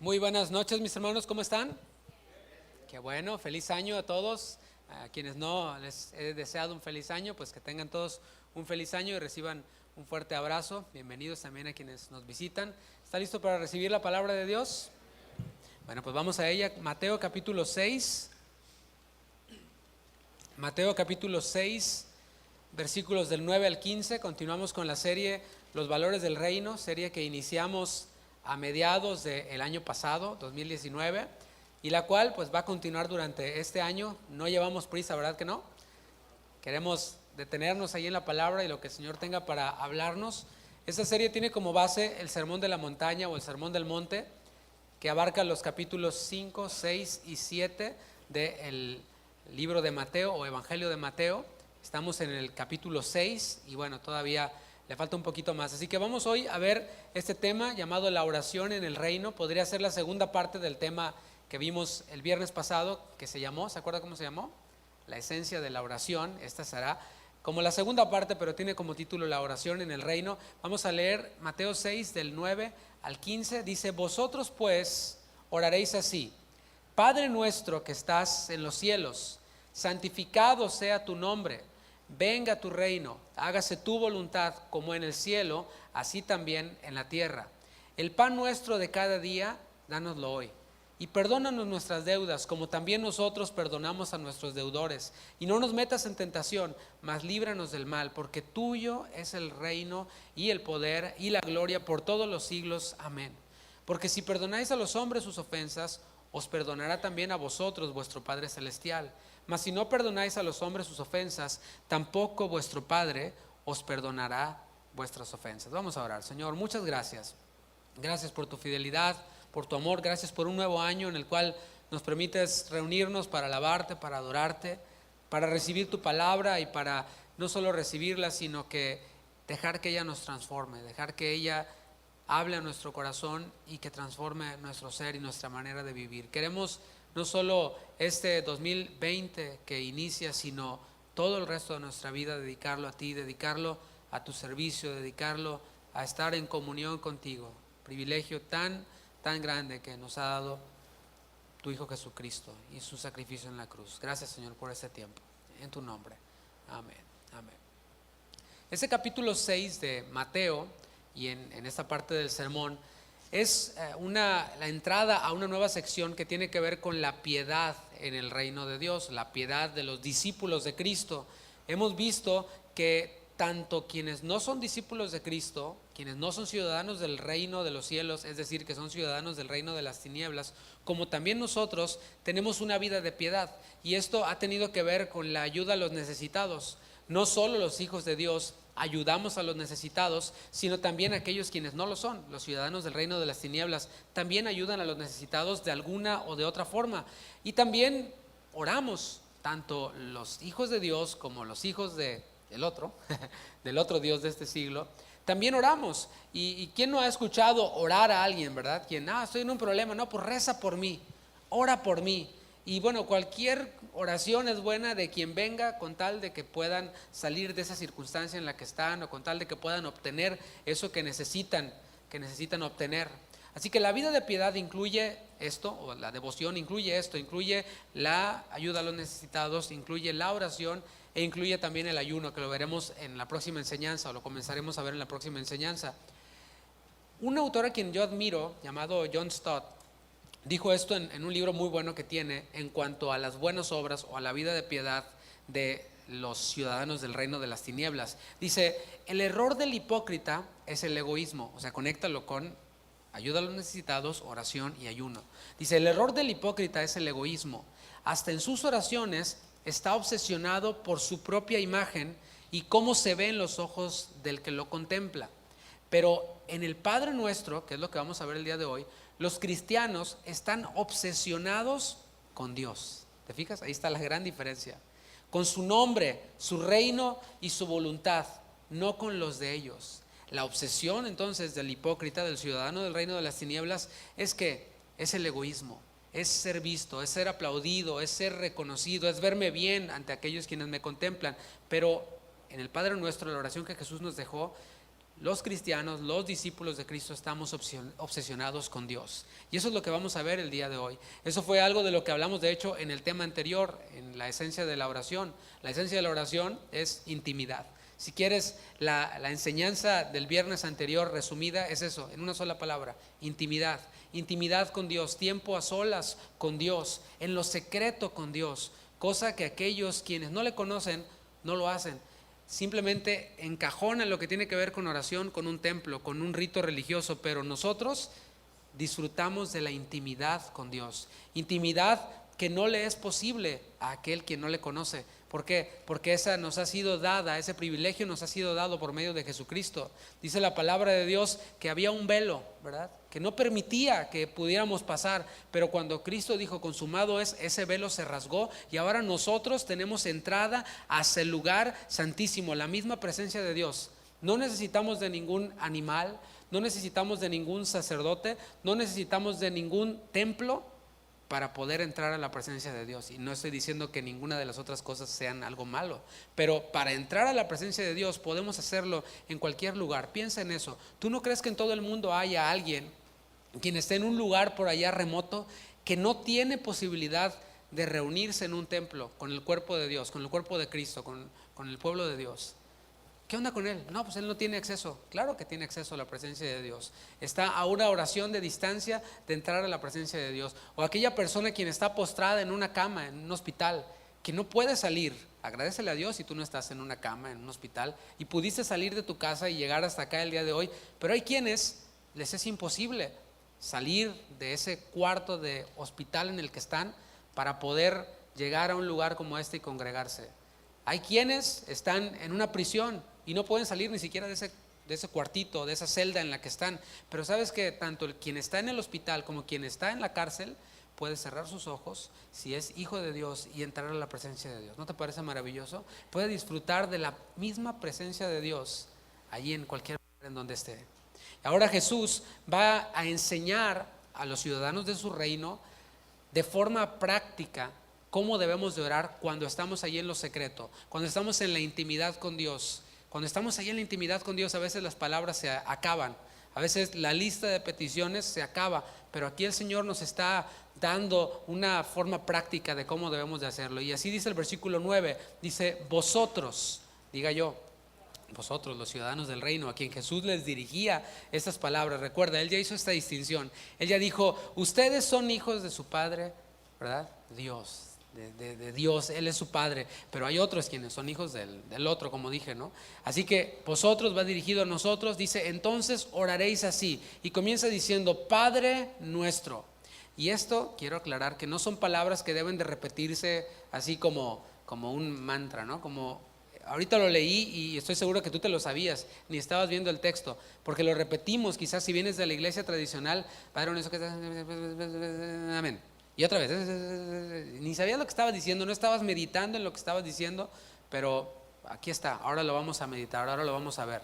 Muy buenas noches, mis hermanos, ¿cómo están? Qué bueno, feliz año a todos. A quienes no les he deseado un feliz año, pues que tengan todos un feliz año y reciban un fuerte abrazo. Bienvenidos también a quienes nos visitan. ¿Está listo para recibir la palabra de Dios? Bueno, pues vamos a ella. Mateo capítulo 6. Mateo capítulo 6, versículos del 9 al 15. Continuamos con la serie Los Valores del Reino, serie que iniciamos a mediados del año pasado, 2019, y la cual pues va a continuar durante este año. No llevamos prisa, ¿verdad que no? Queremos detenernos ahí en la palabra y lo que el Señor tenga para hablarnos. Esta serie tiene como base el Sermón de la Montaña o el Sermón del Monte, que abarca los capítulos 5, 6 y 7 del libro de Mateo o Evangelio de Mateo. Estamos en el capítulo 6 y bueno, todavía le falta un poquito más. Así que vamos hoy a ver este tema llamado la oración en el reino. Podría ser la segunda parte del tema que vimos el viernes pasado, que se llamó, ¿se acuerda cómo se llamó? La esencia de la oración. Esta será como la segunda parte, pero tiene como título la oración en el reino. Vamos a leer Mateo 6 del 9 al 15. Dice: vosotros pues oraréis así: Padre nuestro que estás en los cielos, santificado sea tu nombre. Venga tu reino, hágase tu voluntad como en el cielo, así también en la tierra. El pan nuestro de cada día, dánoslo hoy. Y perdónanos nuestras deudas, como también nosotros perdonamos a nuestros deudores. Y no nos metas en tentación, mas líbranos del mal, porque tuyo es el reino y el poder y la gloria por todos los siglos. Amén. Porque si perdonáis a los hombres sus ofensas, os perdonará también a vosotros vuestro Padre Celestial. Mas si no perdonáis a los hombres sus ofensas, tampoco vuestro Padre os perdonará vuestras ofensas. Vamos a orar. Señor, muchas gracias. Gracias por tu fidelidad, por tu amor. Gracias por un nuevo año en el cual nos permites reunirnos para alabarte, para adorarte, para recibir tu palabra y para no solo recibirla, sino que dejar que ella nos transforme, dejar que ella hable a nuestro corazón y que transforme nuestro ser y nuestra manera de vivir. Queremos no solo este 2020 que inicia, sino todo el resto de nuestra vida dedicarlo a ti, dedicarlo a tu servicio, dedicarlo a estar en comunión contigo. Privilegio tan grande que nos ha dado tu Hijo Jesucristo y su sacrificio en la cruz. Gracias, Señor, por este tiempo. En tu nombre. Amén. Amén. Este capítulo 6 de Mateo, y en esta parte del sermón, es la entrada a una nueva sección que tiene que ver con la piedad en el reino de Dios, la piedad de los discípulos de Cristo. Hemos visto que tanto quienes no son discípulos de Cristo, quienes no son ciudadanos del reino de los cielos, es decir, que son ciudadanos del reino de las tinieblas, como también nosotros tenemos una vida de piedad. Y esto ha tenido que ver con la ayuda a los necesitados. No solo los hijos de Dios ayudamos a los necesitados, sino también aquellos quienes no lo son. Los ciudadanos del reino de las tinieblas también ayudan a los necesitados de alguna o de otra forma. Y también oramos, tanto los hijos de Dios como los hijos del otro Dios de este siglo. También oramos. ¿Y quién no ha escuchado orar a alguien, verdad? Quien, estoy en un problema, no, pues reza por mí, ora por mí. Y bueno, cualquier oración es buena de quien venga, con tal de que puedan salir de esa circunstancia en la que están, o con tal de que puedan obtener eso que necesitan obtener. Así que la vida de piedad incluye esto, o la devoción incluye esto, incluye la ayuda a los necesitados, incluye la oración e incluye también el ayuno, que lo veremos en la próxima enseñanza, o lo comenzaremos a ver en la próxima enseñanza. Un autor a quien yo admiro, llamado John Stott, dijo esto en un libro muy bueno que tiene en cuanto a las buenas obras o a la vida de piedad de los ciudadanos del reino de las tinieblas. Dice: el error del hipócrita es el egoísmo. O sea, conéctalo con ayuda a los necesitados, oración y ayuno. Dice: el error del hipócrita es el egoísmo. Hasta en sus oraciones está obsesionado por su propia imagen y cómo se ve en los ojos del que lo contempla. Pero en el Padre Nuestro, que es lo que vamos a ver el día de hoy, los cristianos están obsesionados con Dios. ¿Te fijas? Ahí está la gran diferencia. Con su nombre, su reino y su voluntad, no con los de ellos. La obsesión entonces del hipócrita, del ciudadano del reino de las tinieblas, es el egoísmo, es ser visto, es ser aplaudido, es ser reconocido, es verme bien ante aquellos quienes me contemplan. Pero en el Padre Nuestro, la oración que Jesús nos dejó, los cristianos, los discípulos de Cristo, estamos obsesionados con Dios. Y eso es lo que vamos a ver el día de hoy. Eso fue algo de lo que hablamos, de hecho, en el tema anterior, en la esencia de la oración. La esencia de la oración es intimidad. Si quieres, la enseñanza del viernes anterior resumida es eso, en una sola palabra: intimidad. Intimidad con Dios, tiempo a solas con Dios, en lo secreto con Dios, cosa que aquellos quienes no le conocen no lo hacen. Simplemente encajonan lo que tiene que ver con oración, con un templo, con un rito religioso, pero nosotros disfrutamos de la intimidad con Dios. Intimidad que no le es posible a aquel quien no le conoce. ¿Por qué? Porque esa nos ha sido dada, ese privilegio nos ha sido dado por medio de Jesucristo. Dice la palabra de Dios que había un velo, ¿verdad?, que no permitía que pudiéramos pasar, pero cuando Cristo dijo consumado es, ese velo se rasgó y ahora nosotros tenemos entrada hacia el lugar santísimo, la misma presencia de Dios. No necesitamos de ningún animal, no necesitamos de ningún sacerdote, no necesitamos de ningún templo para poder entrar a la presencia de Dios. Y no estoy diciendo que ninguna de las otras cosas sean algo malo, pero para entrar a la presencia de Dios podemos hacerlo en cualquier lugar. Piensa en eso. ¿Tú no crees que en todo el mundo haya alguien quien esté en un lugar por allá remoto que no tiene posibilidad de reunirse en un templo con el cuerpo de Dios, con el cuerpo de Cristo, con el pueblo de Dios? ¿Qué onda con él? No, pues él no tiene acceso. Claro que tiene acceso a la presencia de Dios. Está a una oración de distancia de entrar a la presencia de Dios. O aquella persona quien está postrada en una cama, en un hospital, que no puede salir. Agradécele a Dios si tú no estás en una cama, en un hospital, y pudiste salir de tu casa y llegar hasta acá el día de hoy. Pero hay quienes les es imposible salir de ese cuarto de hospital en el que están para poder llegar a un lugar como este y congregarse. Hay quienes están en una prisión y no pueden salir ni siquiera de ese cuartito, de esa celda en la que están. Pero sabes que tanto quien está en el hospital como quien está en la cárcel puede cerrar sus ojos, si es hijo de Dios, y entrar a la presencia de Dios. ¿No te parece maravilloso? Puede disfrutar de la misma presencia de Dios allí en cualquier lugar en donde esté. Ahora Jesús va a enseñar a los ciudadanos de su reino de forma práctica cómo debemos de orar cuando estamos allí en lo secreto, cuando estamos en la intimidad con Dios. Cuando estamos allí en la intimidad con Dios, a veces las palabras se acaban, a veces la lista de peticiones se acaba, pero aquí el Señor nos está dando una forma práctica de cómo debemos de hacerlo. Y así dice el versículo 9, dice: vosotros, diga yo, vosotros los ciudadanos del reino, a quien Jesús les dirigía estas palabras. Recuerda, Él ya hizo esta distinción. Él ya dijo: ustedes son hijos de su Padre, ¿verdad? Dios. De Dios, Él es su Padre, pero hay otros quienes son hijos del otro, como dije, ¿no? Así que vosotros, va dirigido a nosotros, dice: entonces oraréis así, y comienza diciendo: Padre nuestro. Y esto quiero aclarar que no son palabras que deben de repetirse así como un mantra, ¿no? Como ahorita lo leí y estoy seguro que tú te lo sabías, ni estabas viendo el texto, porque lo repetimos. Quizás si vienes de la iglesia tradicional, Padre nuestro que estás, amén. Y otra vez, ni sabías lo que estabas diciendo, no estabas meditando en lo que estabas diciendo, pero aquí está, ahora lo vamos a meditar, ahora lo vamos a ver.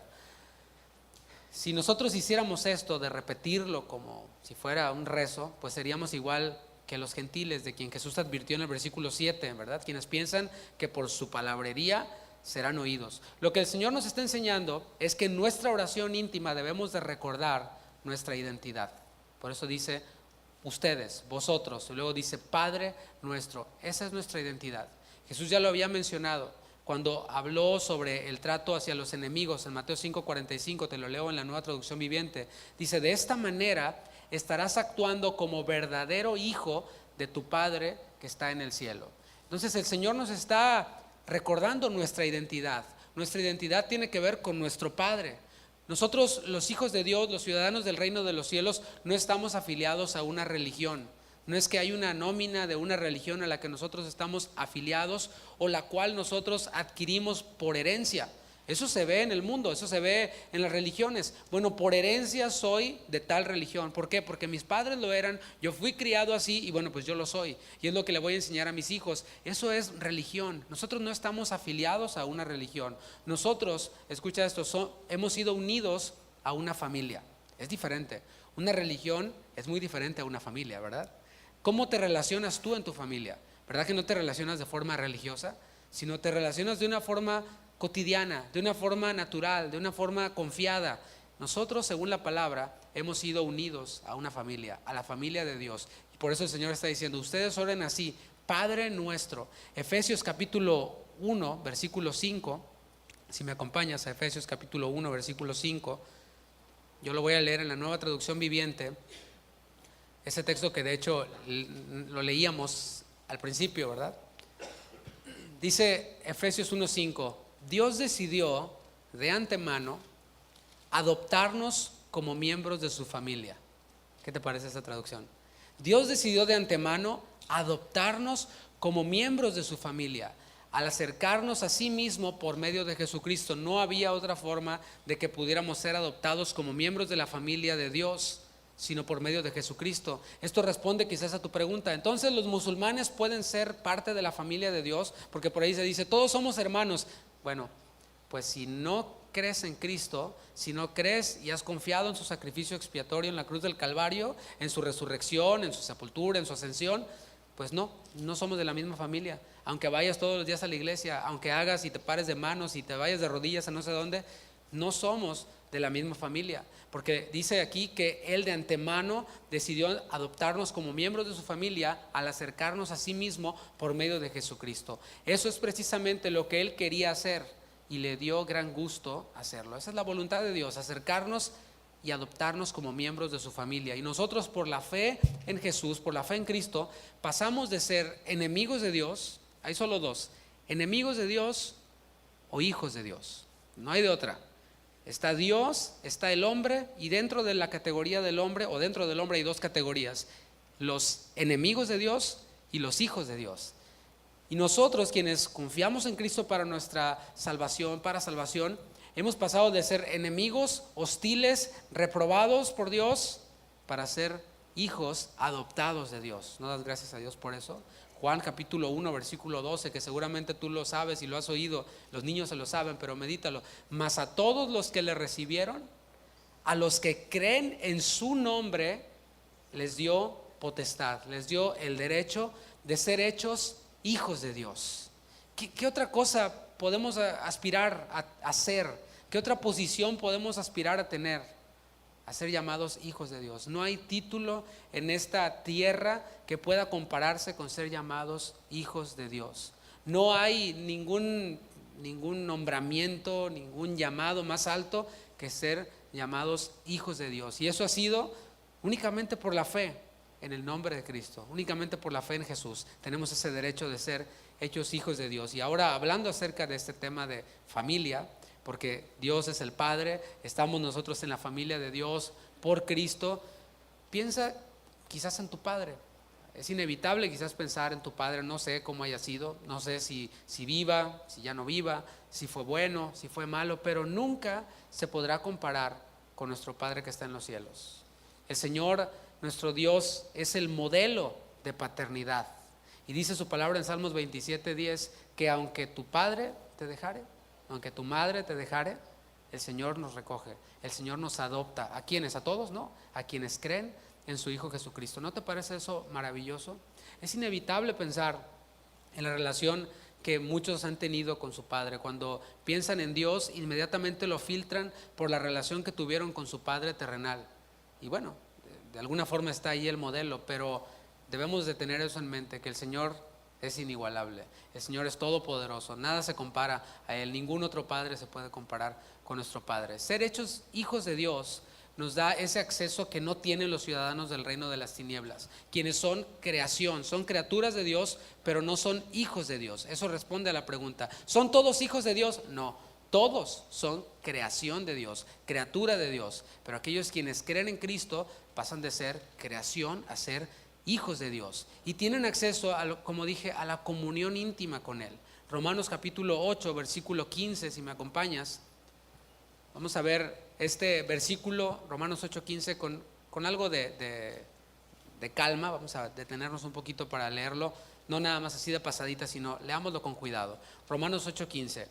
Si nosotros hiciéramos esto de repetirlo como si fuera un rezo, pues seríamos igual que los gentiles, de quien Jesús advirtió en el versículo 7, ¿verdad? Quienes piensan que por su palabrería serán oídos. Lo que el Señor nos está enseñando es que en nuestra oración íntima debemos de recordar nuestra identidad. Por eso dice: ustedes, vosotros, y luego dice: Padre nuestro. Esa es nuestra identidad. Jesús ya lo había mencionado cuando habló sobre el trato hacia los enemigos en Mateo 5:45, te lo leo en la Nueva Traducción Viviente. Dice: de esta manera estarás actuando como verdadero hijo de tu Padre que está en el cielo. Entonces el Señor nos está recordando nuestra identidad. Nuestra identidad tiene que ver con nuestro Padre. Nosotros, los hijos de Dios, los ciudadanos del reino de los cielos, no estamos afiliados a una religión. No es que hay una nómina de una religión a la que nosotros estamos afiliados o la cual nosotros adquirimos por herencia. Eso se ve en el mundo, eso se ve en las religiones. Bueno, por herencia soy de tal religión. ¿Por qué? Porque mis padres lo eran, yo fui criado así y bueno, pues yo lo soy. Y es lo que le voy a enseñar a mis hijos. Eso es religión. Nosotros no estamos afiliados a una religión. Nosotros, escucha esto, hemos sido unidos a una familia. Es diferente. Una religión es muy diferente a una familia, ¿verdad? ¿Cómo te relacionas tú en tu familia? ¿Verdad que no te relacionas de forma religiosa, sino te relacionas de una forma cotidiana, de una forma natural, de una forma confiada. Nosotros, según la palabra, hemos sido unidos a una familia, a la familia de Dios. Y por eso el Señor está diciendo, ustedes oren así: Padre nuestro. Efesios capítulo 1, versículo 5. Si me acompañas a Efesios capítulo 1, versículo 5. Yo lo voy a leer en la Nueva Traducción Viviente. Ese texto que de hecho lo leíamos al principio, ¿verdad? Dice Efesios 1:5: Dios decidió de antemano adoptarnos como miembros de su familia. ¿Qué te parece esta traducción? Dios decidió de antemano adoptarnos como miembros de su familia, al acercarnos a sí mismo por medio de Jesucristo. No había otra forma de que pudiéramos ser adoptados como miembros de la familia de Dios, sino por medio de Jesucristo. Esto responde quizás a tu pregunta. Entonces, ¿los musulmanes pueden ser parte de la familia de Dios? Porque por ahí se dice, todos somos hermanos. Bueno, pues si no crees en Cristo, si no crees y has confiado en su sacrificio expiatorio en la cruz del Calvario, en su resurrección, en su sepultura, en su ascensión, pues no somos de la misma familia. Aunque vayas todos los días a la iglesia, aunque hagas y te pares de manos y te vayas de rodillas a no sé dónde, no somos de la misma familia. Porque dice aquí que Él de antemano decidió adoptarnos como miembros de su familia al acercarnos a sí mismo por medio de Jesucristo. Eso es precisamente lo que Él quería hacer y le dio gran gusto hacerlo. Esa es la voluntad de Dios, acercarnos y adoptarnos como miembros de su familia. Y nosotros, por la fe en Jesús, por la fe en Cristo, pasamos de ser enemigos de Dios. Hay solo dos: enemigos de Dios o hijos de Dios. No hay de otra. Está Dios, está el hombre, y dentro de la categoría del hombre, o dentro del hombre, hay dos categorías: los enemigos de Dios y los hijos de Dios. Y nosotros, quienes confiamos en Cristo para nuestra salvación, hemos pasado de ser enemigos, hostiles, reprobados por Dios, para ser hijos adoptados de Dios. ¿No das gracias a Dios por eso? Juan capítulo 1, versículo 12, que seguramente tú lo sabes y lo has oído, los niños se lo saben, pero medítalo. Mas a todos los que le recibieron, a los que creen en su nombre, les dio potestad, les dio el derecho de ser hechos hijos de Dios. ¿Qué otra cosa podemos aspirar a ser? ¿Qué otra posición podemos aspirar a tener? A ser llamados hijos de Dios. No hay título en esta tierra que pueda compararse con ser llamados hijos de Dios. No hay ningún nombramiento, ningún llamado más alto que ser llamados hijos de Dios. Y eso ha sido únicamente por la fe en el nombre de Cristo, únicamente por la fe en Jesús. Tenemos ese derecho de ser hechos hijos de Dios. Y ahora, hablando acerca de este tema de familia, porque Dios es el Padre, estamos nosotros en la familia de Dios por Cristo. Piensa quizás en tu padre. Es inevitable quizás pensar en tu padre. No sé cómo haya sido, no sé si viva, si ya no viva, si fue bueno, si fue malo, pero nunca se podrá comparar con nuestro Padre que está en los cielos. El Señor, nuestro Dios, es el modelo de paternidad. Y dice su palabra en Salmos 27:10, que aunque tu padre te dejare, aunque tu madre te dejare, el Señor nos recoge, el Señor nos adopta. ¿A quiénes? ¿A todos? No, a quienes creen en su Hijo Jesucristo. ¿No te parece eso maravilloso? Es inevitable pensar en la relación que muchos han tenido con su padre. Cuando piensan en Dios, inmediatamente lo filtran por la relación que tuvieron con su padre terrenal. Y bueno, de alguna forma está ahí el modelo, pero debemos de tener eso en mente, que el Señor es inigualable, el Señor es todopoderoso, nada se compara a Él, ningún otro padre se puede comparar con nuestro Padre. Ser hechos hijos de Dios nos da ese acceso que no tienen los ciudadanos del reino de las tinieblas, quienes son creación, son criaturas de Dios, pero no son hijos de Dios. Eso responde a la pregunta: ¿son todos hijos de Dios? No, todos son creación de Dios, criatura de Dios, pero aquellos quienes creen en Cristo pasan de ser creación a ser hijos de Dios y tienen acceso como dije, a la comunión íntima con Él. Romanos capítulo 8, versículo 15, si me acompañas. Vamos a ver este versículo, Romanos 8:15, con algo de calma. Vamos a detenernos un poquito para leerlo, no nada más así de pasadita, sino leámoslo con cuidado. Romanos 8:15,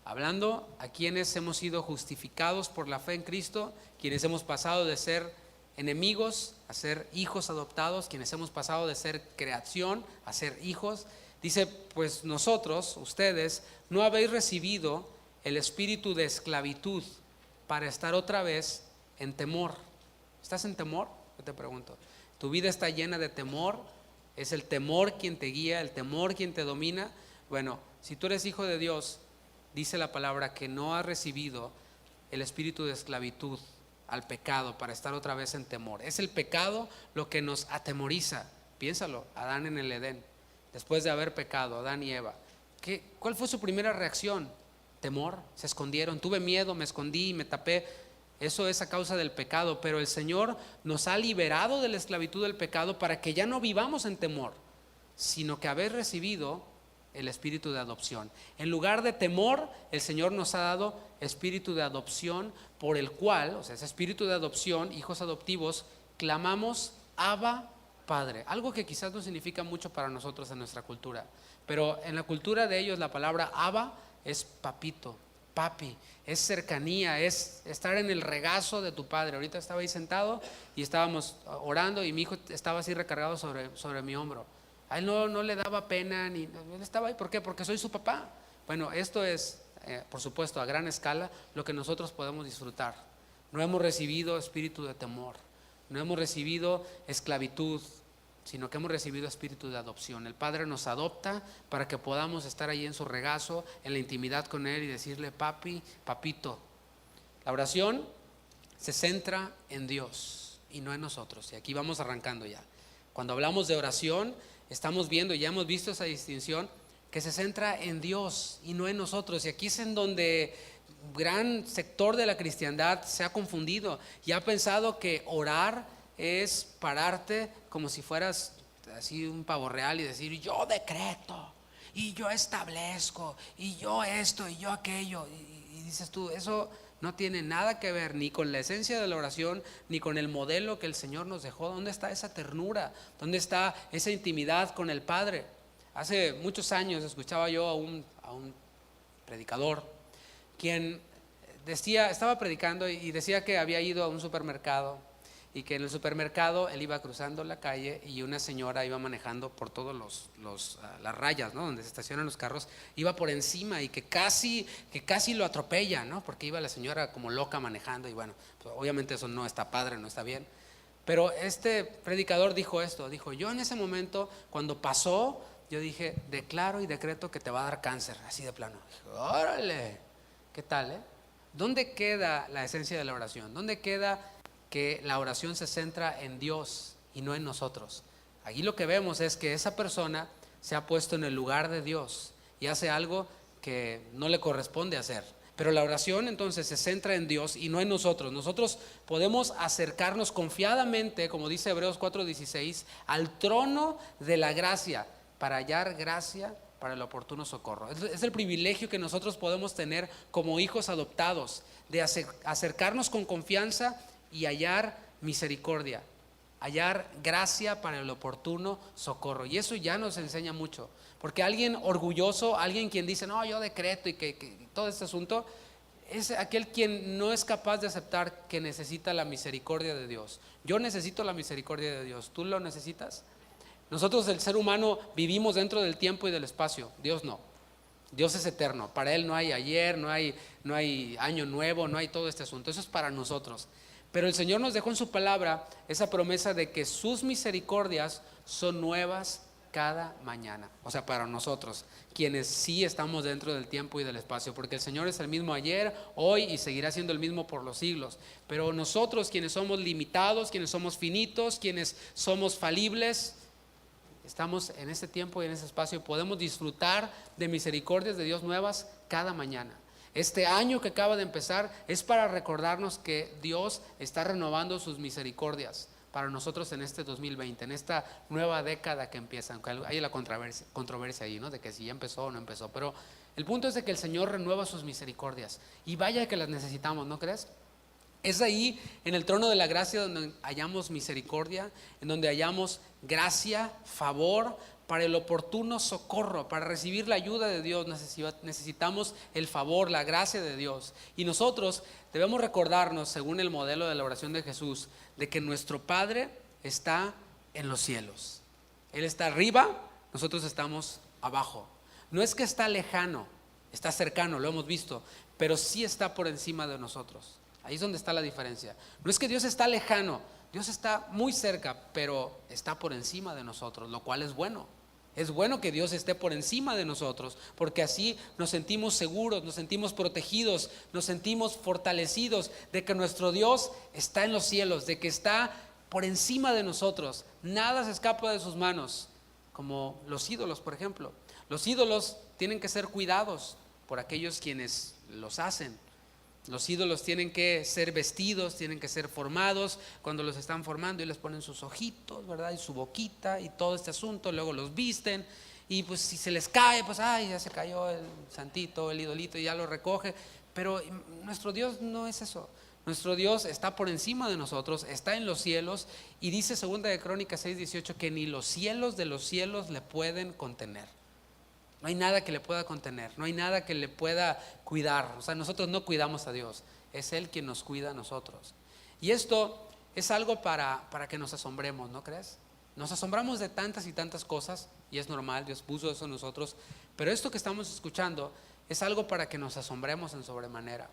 hablando a quienes hemos sido justificados por la fe en Cristo, quienes hemos pasado de ser enemigos a ser hijos adoptados, quienes hemos pasado de ser creación a ser hijos. Dice, pues nosotros, ustedes, no habéis recibido el espíritu de esclavitud para estar otra vez en temor. ¿Estás en temor? Yo te pregunto. ¿Tu vida está llena de temor? ¿Es el temor quien te guía, el temor quien te domina? Bueno, si tú eres hijo de Dios, dice la palabra que no has recibido el espíritu de esclavitud al pecado para estar otra vez en temor. Es el pecado lo que nos atemoriza. Piénsalo, Adán en el Edén, después de haber pecado, Adán y Eva. ¿Cuál fue su primera reacción? Temor, se escondieron. Tuve miedo, me escondí, me tapé. Eso es a causa del pecado, pero el Señor nos ha liberado de la esclavitud del pecado para que ya no vivamos en temor, sino que habéis recibido el espíritu de adopción. En lugar de temor, el Señor nos ha dado espíritu de adopción, por el cual, o sea, ese espíritu de adopción, hijos adoptivos, clamamos Abba, Padre. Algo que quizás no significa mucho para nosotros en nuestra cultura, pero en la cultura de ellos la palabra Abba es papito, papi, es cercanía, es estar en el regazo de tu padre. Ahorita estaba ahí sentado y estábamos orando y mi hijo estaba así recargado sobre mi hombro. A él no le daba pena, él estaba ahí. ¿Por qué? Porque soy su papá. Bueno, esto es, por supuesto, a gran escala lo que nosotros podemos disfrutar. No hemos recibido espíritu de temor, no hemos recibido esclavitud, sino que hemos recibido espíritu de adopción. El Padre nos adopta para que podamos estar ahí en su regazo, en la intimidad con Él y decirle papi, papito. La oración se centra en Dios y no en nosotros. Y aquí vamos arrancando ya. Cuando hablamos de oración, estamos viendo, ya hemos visto esa distinción, que se centra en Dios y no en nosotros. Y aquí es en donde gran sector de la cristiandad se ha confundido y ha pensado que orar es pararte como si fueras así un pavo real y decir yo decreto y yo establezco y yo esto y yo aquello, y dices tú, eso no tiene nada que ver ni con la esencia de la oración ni con el modelo que el Señor nos dejó. ¿Dónde está esa ternura? ¿Dónde está esa intimidad con el Padre? Hace muchos años escuchaba yo a un predicador quien decía, estaba predicando y decía que había ido a un supermercado y que en el supermercado él iba cruzando la calle y una señora iba manejando por todos las rayas, ¿no?, donde se estacionan los carros, iba por encima y que casi lo atropella, ¿no?, porque iba la señora como loca manejando. Y bueno, pues obviamente eso no está padre, no está bien. Pero este predicador dijo esto, dijo, yo en ese momento cuando pasó, yo dije, declaro y decreto que te va a dar cáncer, así de plano. Dije, órale, ¿qué tal, ¿Dónde queda la esencia de la oración? ¿Dónde queda que la oración se centra en Dios y no en nosotros? Aquí lo que vemos es que esa persona se ha puesto en el lugar de Dios y hace algo que no le corresponde hacer. Pero la oración entonces se centra en Dios y no en nosotros. Nosotros podemos acercarnos confiadamente, como dice Hebreos 4:16, al trono de la gracia para hallar gracia para el oportuno socorro. Es el privilegio que nosotros podemos tener como hijos adoptados, de acercarnos con confianza y hallar misericordia, hallar gracia para el oportuno socorro. Y eso ya nos enseña mucho, porque alguien orgulloso, alguien quien dice, no, yo decreto y que todo este asunto, es aquel quien no es capaz de aceptar que necesita la misericordia de Dios. Yo necesito la misericordia de Dios, ¿tú lo necesitas? Nosotros, el ser humano, vivimos dentro del tiempo y del espacio. Dios no. Dios es eterno. Para Él no hay ayer, no hay año nuevo, no hay todo este asunto. Eso es para nosotros. Pero el Señor nos dejó en su palabra esa promesa de que sus misericordias son nuevas cada mañana. O sea, para nosotros, quienes sí estamos dentro del tiempo y del espacio, porque el Señor es el mismo ayer, hoy y seguirá siendo el mismo por los siglos. Pero nosotros, quienes somos limitados, quienes somos finitos, quienes somos falibles, estamos en este tiempo y en ese espacio y podemos disfrutar de misericordias de Dios nuevas cada mañana. Este año que acaba de empezar es para recordarnos que Dios está renovando sus misericordias para nosotros en este 2020, en esta nueva década que empieza. Aunque hay la controversia ahí, ¿no?, de que si ya empezó o no empezó. Pero el punto es de que el Señor renueva sus misericordias y vaya que las necesitamos, ¿no crees? Es ahí en el trono de la gracia donde hallamos misericordia, en donde hallamos gracia, favor para el oportuno socorro. Para recibir la ayuda de Dios necesitamos el favor, la gracia de Dios. Y nosotros debemos recordarnos, según el modelo de la oración de Jesús, de que nuestro Padre está en los cielos. Él está arriba, nosotros estamos abajo. No es que está lejano, está cercano, lo hemos visto, pero sí está por encima de nosotros. Ahí es donde está la diferencia. No es que Dios está lejano, Dios está muy cerca, pero está por encima de nosotros, lo cual es bueno. Es bueno que Dios esté por encima de nosotros, porque así nos sentimos seguros, nos sentimos protegidos, nos sentimos fortalecidos de que nuestro Dios está en los cielos, de que está por encima de nosotros. Nada se escapa de sus manos, como los ídolos, por ejemplo. Los ídolos tienen que ser cuidados por aquellos quienes los hacen. Los ídolos tienen que ser vestidos, tienen que ser formados. Cuando los están formando y les ponen sus ojitos, ¿verdad? Y su boquita y todo este asunto, luego los visten y pues si se les cae, pues ay, ya se cayó el santito, el idolito y ya lo recoge. Pero nuestro Dios no es eso. Nuestro Dios está por encima de nosotros, está en los cielos y dice 2 de Crónicas 6:18 que ni los cielos de los cielos le pueden contener. No hay nada que le pueda contener, no hay nada que le pueda cuidar. O sea, nosotros no cuidamos a Dios, es Él quien nos cuida a nosotros. Y esto es algo para que nos asombremos, ¿no crees? Nos asombramos de tantas y tantas cosas y es normal, Dios puso eso en nosotros. Pero esto que estamos escuchando es algo para que nos asombremos en sobremanera.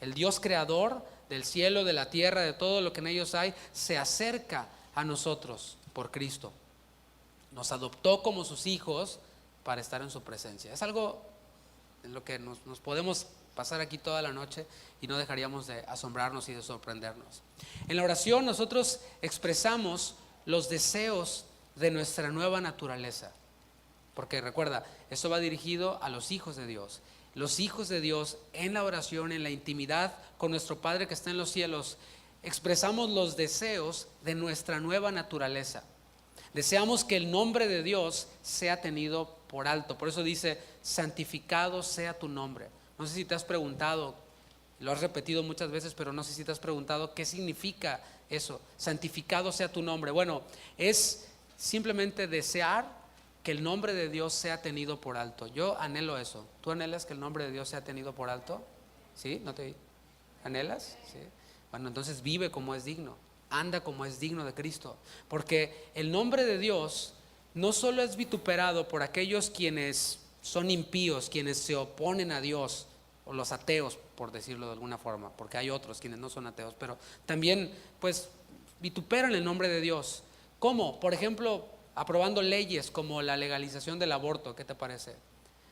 El Dios creador del cielo, de la tierra, de todo lo que en ellos hay, se acerca a nosotros por Cristo. Nos adoptó como sus hijos para estar en su presencia. Es algo en lo que nos podemos pasar aquí toda la noche y no dejaríamos de asombrarnos y de sorprendernos. En la oración nosotros expresamos los deseos de nuestra nueva naturaleza, porque recuerda, esto va dirigido a los hijos de Dios. Los hijos de Dios en la oración, en la intimidad con nuestro Padre que está en los cielos, expresamos los deseos de nuestra nueva naturaleza. Deseamos que el nombre de Dios sea tenido por alto. Por eso dice, santificado sea tu nombre. No sé si te has preguntado, lo has repetido muchas veces, pero no sé si te has preguntado qué significa eso, santificado sea tu nombre. Bueno, es simplemente desear que el nombre de Dios sea tenido por alto. Yo anhelo eso. ¿Tú anhelas que el nombre de Dios sea tenido por alto? ¿Sí? ¿No te anhelas? Sí. Bueno, entonces vive como es digno. Anda como es digno de Cristo, porque el nombre de Dios no solo es vituperado por aquellos quienes son impíos, quienes se oponen a Dios, o los ateos, por decirlo de alguna forma, porque hay otros quienes no son ateos, pero también pues vituperan el nombre de Dios. ¿Cómo? Por ejemplo, aprobando leyes como la legalización del aborto. ¿Qué te parece?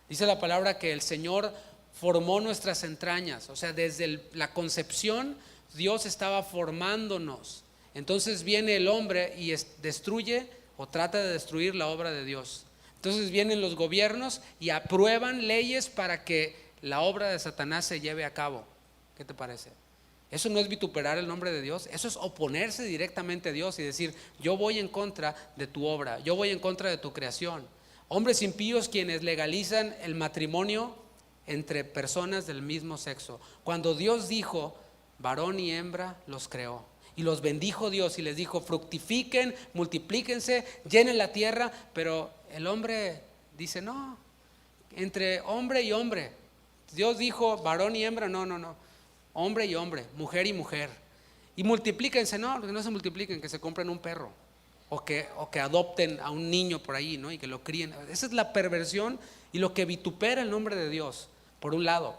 Dice la palabra que el Señor formó nuestras entrañas, o sea, desde la concepción Dios estaba formándonos. Entonces viene el hombre y destruye o trata de destruir la obra de Dios. Entonces vienen los gobiernos y aprueban leyes para que la obra de Satanás se lleve a cabo. ¿Qué te parece? Eso no es vituperar el nombre de Dios, eso es oponerse directamente a Dios y decir, yo voy en contra de tu obra, yo voy en contra de tu creación. Hombres impíos quienes legalizan el matrimonio entre personas del mismo sexo. Cuando Dios dijo, varón y hembra los creó. Y los bendijo Dios y les dijo, fructifiquen, multiplíquense, llenen la tierra. Pero el hombre dice, no, entre hombre y hombre. Dios dijo, varón y hembra, no. Hombre y hombre, mujer y mujer. Y multiplíquense, no, que no se multipliquen, que se compren un perro. O que adopten a un niño por ahí, ¿no? Y que lo críen. Esa es la perversión y lo que vitupera el nombre de Dios, por un lado.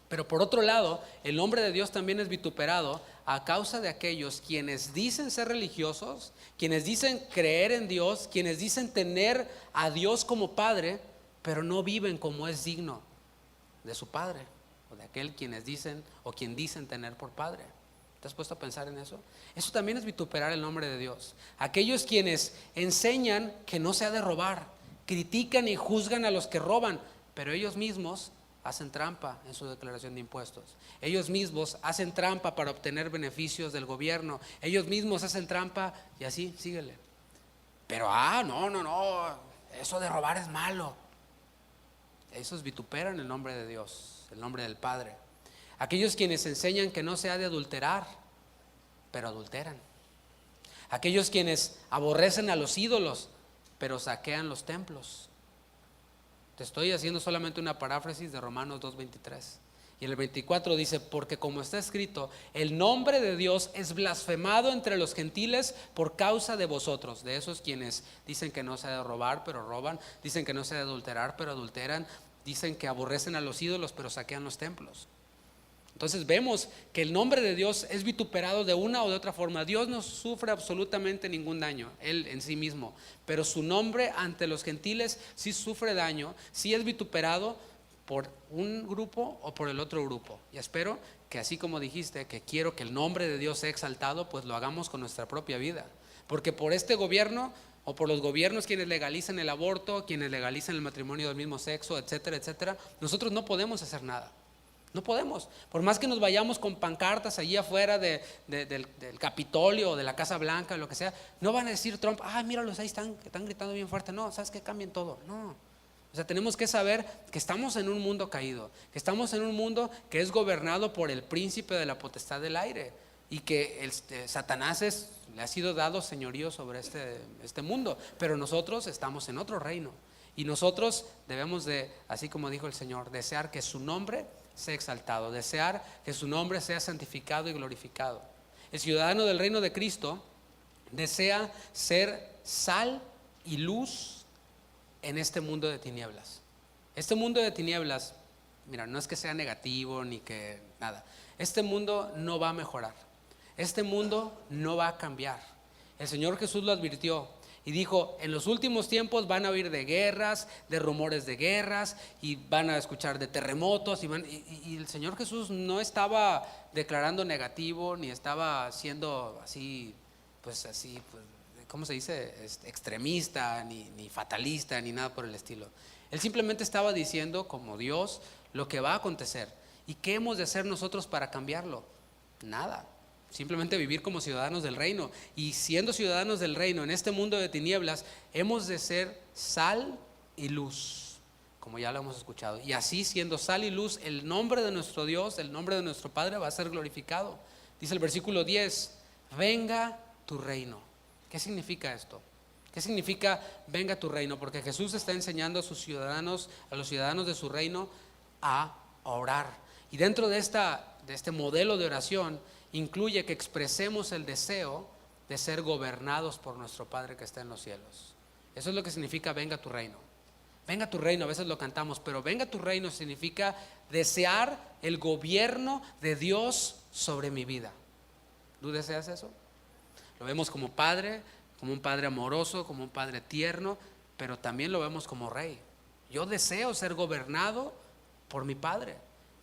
Pero por otro lado, el nombre de Dios también es vituperado a causa de aquellos quienes dicen ser religiosos, quienes dicen creer en Dios, quienes dicen tener a Dios como Padre, pero no viven como es digno de su Padre, o de aquel quienes dicen o quien dicen tener por Padre. ¿Te has puesto a pensar en eso? Eso también es vituperar el nombre de Dios. Aquellos quienes enseñan que no se ha de robar, critican y juzgan a los que roban, pero ellos mismos hacen trampa en su declaración de impuestos. Ellos mismos hacen trampa para obtener beneficios del gobierno. Ellos mismos hacen trampa y así, síguele. Pero no, eso de robar es malo. Esos vituperan el nombre de Dios, el nombre del Padre. Aquellos quienes enseñan que no se ha de adulterar, pero adulteran. Aquellos quienes aborrecen a los ídolos, pero saquean los templos. Te estoy haciendo solamente una paráfrasis de Romanos 2:23. Y en el 24 dice, porque como está escrito, el nombre de Dios es blasfemado entre los gentiles por causa de vosotros. De esos quienes dicen que no se ha de robar, pero roban. Dicen que no se ha de adulterar, pero adulteran. Dicen que aborrecen a los ídolos, pero saquean los templos. Entonces vemos que el nombre de Dios es vituperado de una o de otra forma. Dios no sufre absolutamente ningún daño, Él en sí mismo. Pero su nombre ante los gentiles sí sufre daño, sí es vituperado por un grupo o por el otro grupo. Y espero que así como dijiste, que quiero que el nombre de Dios sea exaltado, pues lo hagamos con nuestra propia vida. Porque por este gobierno o por los gobiernos quienes legalizan el aborto, quienes legalizan el matrimonio del mismo sexo, etcétera, etcétera, nosotros no podemos hacer nada. No podemos, por más que nos vayamos con pancartas allí afuera del Capitolio o de la Casa Blanca, lo que sea, no van a decir Trump, míralos ahí están gritando bien fuerte. No, ¿sabes qué? Cambien todo. No, o sea, tenemos que saber que estamos en un mundo caído, que estamos en un mundo que es gobernado por el príncipe de la potestad del aire y que Satanás le ha sido dado señorío sobre este mundo, pero nosotros estamos en otro reino y nosotros debemos de, así como dijo el Señor, desear que su nombre sea exaltado, desear que su nombre sea santificado y glorificado. El ciudadano del reino de Cristo desea ser sal y luz en este mundo de tinieblas. Este mundo de tinieblas, mira, no es que sea negativo ni que nada. Este mundo no va a mejorar. Este mundo no va a cambiar. El Señor Jesús lo advirtió y dijo, en los últimos tiempos van a oír de guerras, de rumores de guerras, y van a escuchar de terremotos. Y el Señor Jesús no estaba declarando negativo, ni estaba siendo así, pues, ¿cómo se dice? Extremista, ni fatalista, ni nada por el estilo. Él simplemente estaba diciendo, como Dios, lo que va a acontecer. ¿Y qué hemos de hacer nosotros para cambiarlo? Nada. Simplemente vivir como ciudadanos del reino. Y siendo ciudadanos del reino en este mundo de tinieblas, hemos de ser sal y luz, como ya lo hemos escuchado. Y así, siendo sal y luz, el nombre de nuestro Dios, el nombre de nuestro Padre va a ser glorificado. Dice el versículo 10, venga tu reino. ¿Qué significa esto? ¿Qué significa venga tu reino? Porque Jesús está enseñando a sus ciudadanos, a los ciudadanos de su reino, a orar. Y dentro de este modelo de oración incluye que expresemos el deseo de ser gobernados por nuestro Padre que está en los cielos. Eso es lo que significa venga tu reino. Venga tu reino, a veces lo cantamos, pero venga tu reino significa desear el gobierno de Dios sobre mi vida. ¿Tú deseas eso? Lo vemos como Padre, como un Padre amoroso, como un Padre tierno, pero también lo vemos como Rey. Yo deseo ser gobernado por mi Padre.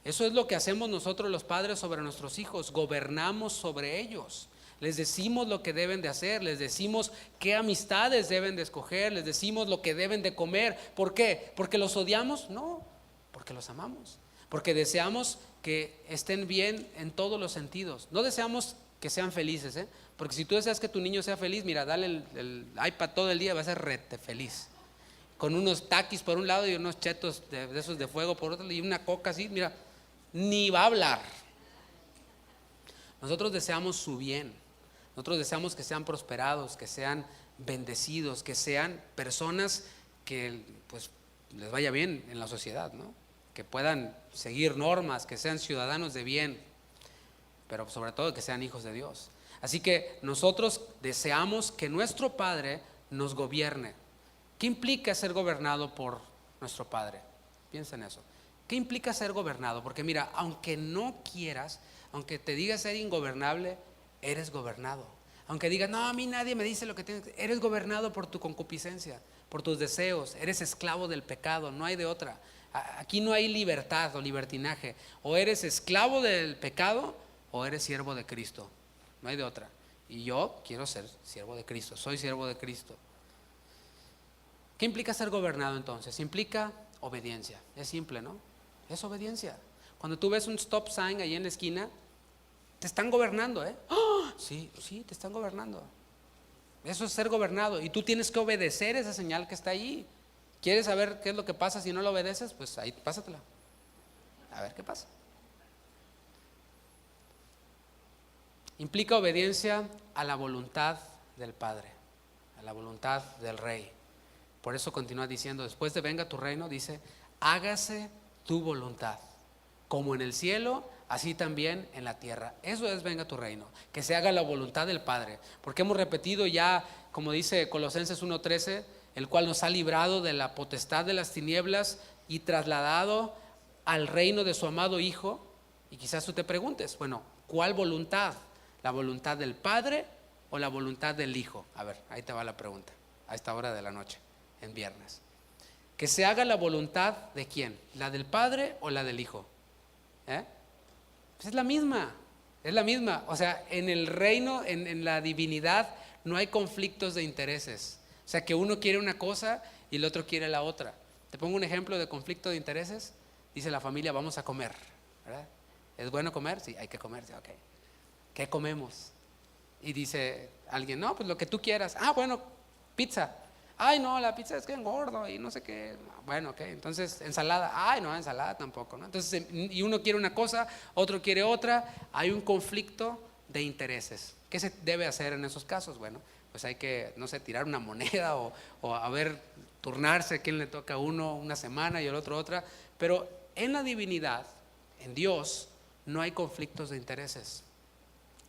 Eso es lo que hacemos nosotros los padres sobre nuestros hijos, gobernamos sobre ellos. Les decimos lo que deben de hacer, les decimos qué amistades deben de escoger, les decimos lo que deben de comer. ¿Por qué? ¿Porque los odiamos? No, porque los amamos, porque deseamos que estén bien en todos los sentidos. No deseamos que sean felices, porque si tú deseas que tu niño sea feliz, mira, dale el iPad todo el día, va a ser rete feliz. Con unos taquis por un lado y unos chetos de esos de fuego por otro, y una coca así, mira, ni va a hablar. Nosotros deseamos su bien. Nosotros deseamos que sean prosperados, que sean bendecidos, que sean personas que pues les vaya bien en la sociedad, ¿no? Que puedan seguir normas, que sean ciudadanos de bien, pero sobre todo que sean hijos de Dios. Así que nosotros deseamos que nuestro Padre nos gobierne. ¿Qué implica ser gobernado por nuestro Padre? Piensa en eso. ¿Qué implica ser gobernado? Porque mira, aunque no quieras, aunque te digas ser ingobernable, eres gobernado. Aunque digas, no, a mí nadie me dice lo que tienes, eres gobernado por tu concupiscencia, por tus deseos, eres esclavo del pecado, no hay de otra. Aquí no hay libertad o libertinaje. O eres esclavo del pecado o eres siervo de Cristo. No hay de otra. Y yo quiero ser siervo de Cristo, soy siervo de Cristo. ¿Qué implica ser gobernado entonces? Implica obediencia. Es simple, ¿no? Es obediencia. Cuando tú ves un stop sign ahí en la esquina, te están gobernando, ¡Oh! Sí, te están gobernando. Eso es ser gobernado. Y tú tienes que obedecer esa señal que está ahí. ¿Quieres saber qué es lo que pasa si no lo obedeces? Pues ahí pásatela. A ver qué pasa. Implica obediencia a la voluntad del Padre, a la voluntad del Rey. Por eso continúa diciendo, después de venga tu reino, dice, hágase tu voluntad. como en el cielo, así también en la tierra. Eso es venga tu reino, que se haga la voluntad del Padre, porque hemos repetido ya, como dice Colosenses 1:13, el cual nos ha librado de la potestad de las tinieblas y trasladado al reino de su amado Hijo. Y quizás tú te preguntes, bueno, ¿cuál voluntad? ¿La voluntad del Padre o la voluntad del Hijo? A ver, ahí te va la pregunta, a esta hora de la noche, en viernes. Que se haga la voluntad de ¿quién? ¿La del Padre o la del Hijo? Pues es la misma, es la misma. O sea, en el reino, en la divinidad, no hay conflictos de intereses. O sea, que uno quiere una cosa y el otro quiere la otra. Te pongo un ejemplo de conflicto de intereses. Dice la familia, vamos a comer, ¿verdad? ¿Es bueno comer? Sí, hay que comer, sí, ok. ¿Qué comemos? Y dice alguien, no, pues lo que tú quieras. Ah, bueno, pizza. Ay, no, la pizza es que engordo y no sé qué. Bueno, ok, entonces ensalada. Ay, no, ensalada tampoco, ¿no? Entonces, y uno quiere una cosa, otro quiere otra. Hay un conflicto de intereses. ¿Qué se debe hacer en esos casos? Bueno, pues hay que, no sé, tirar una moneda o a ver, turnarse, quién le toca a uno una semana y el otro otra. Pero en la divinidad, en Dios, no hay conflictos de intereses.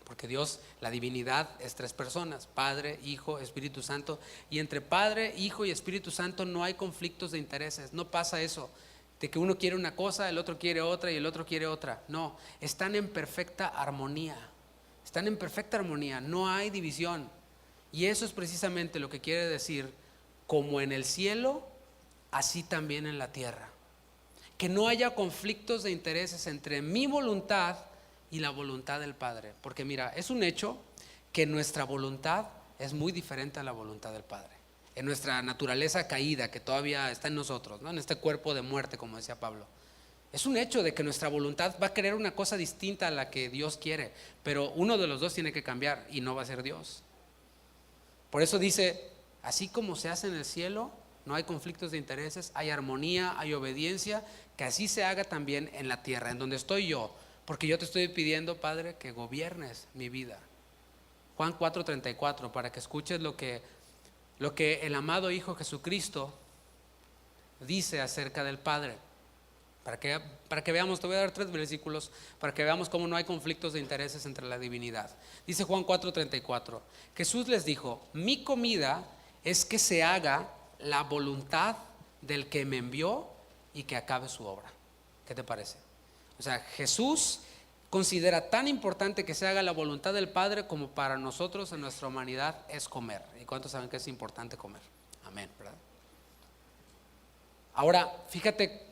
Porque Dios, la divinidad es 3 personas, Padre, Hijo, Espíritu Santo. Y entre Padre, Hijo y Espíritu Santo no hay conflictos de intereses. No pasa eso, de que uno quiere una cosa, el otro quiere otra y el otro quiere otra. No, están en perfecta armonía. Están en perfecta armonía, no hay división. Y eso es precisamente lo que quiere decir, como en el cielo, así también en la tierra. Que no haya conflictos de intereses entre mi voluntad y la voluntad del Padre. Porque mira, es un hecho que nuestra voluntad es muy diferente a la voluntad del Padre. En nuestra naturaleza caída que todavía está en nosotros, ¿no? En este cuerpo de muerte, como decía Pablo. Es un hecho de que nuestra voluntad va a querer una cosa distinta a la que Dios quiere. Pero uno de los dos tiene que cambiar y no va a ser Dios. Por eso dice, así como se hace en el cielo, no hay conflictos de intereses, hay armonía, hay obediencia, que así se haga también en la tierra, en donde estoy yo. Porque yo te estoy pidiendo, Padre, que gobiernes mi vida. Juan 4:34, para que escuches lo que el amado Hijo Jesucristo dice acerca del Padre. Para que veamos, te voy a dar 3 versículos, para que veamos cómo no hay conflictos de intereses entre la divinidad. Dice Juan 4:34, Jesús les dijo, mi comida es que se haga la voluntad del que me envió y que acabe su obra. ¿Qué te parece? O sea, Jesús considera tan importante que se haga la voluntad del Padre como para nosotros en nuestra humanidad es comer. ¿Y cuántos saben que es importante comer? Amén, ¿verdad? Ahora, fíjate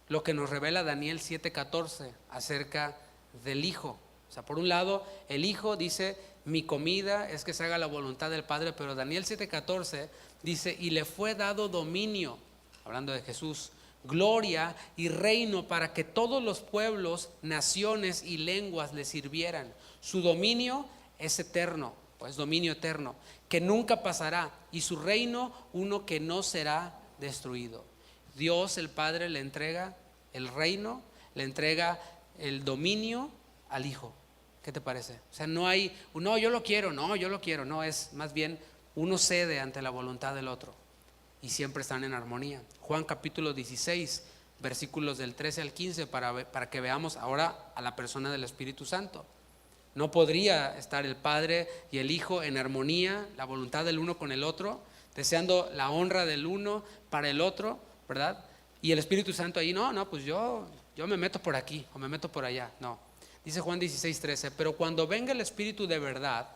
lo que nos revela Daniel 7:14 acerca del Hijo. O sea, por un lado, el Hijo dice, mi comida es que se haga la voluntad del Padre, pero Daniel 7:14 dice, y le fue dado dominio, hablando de Jesús, gloria y reino para que todos los pueblos, naciones y lenguas le sirvieran. Su dominio es eterno, pues dominio eterno, que nunca pasará, y su reino uno que no será destruido. Dios el Padre le entrega el reino, le entrega el dominio al Hijo. ¿Qué te parece? O sea, no hay, no, yo lo quiero, no, es más bien uno cede ante la voluntad del otro y siempre están en armonía. Juan capítulo 16, versículos del 13 al 15 para que veamos ahora a la persona del Espíritu Santo. No podría estar el Padre y el Hijo en armonía, la voluntad del uno con el otro, deseando la honra del uno para el otro, ¿verdad? Y el Espíritu Santo ahí, no, pues yo me meto por aquí o me meto por allá. No, dice Juan 16:13, pero cuando venga el Espíritu de verdad,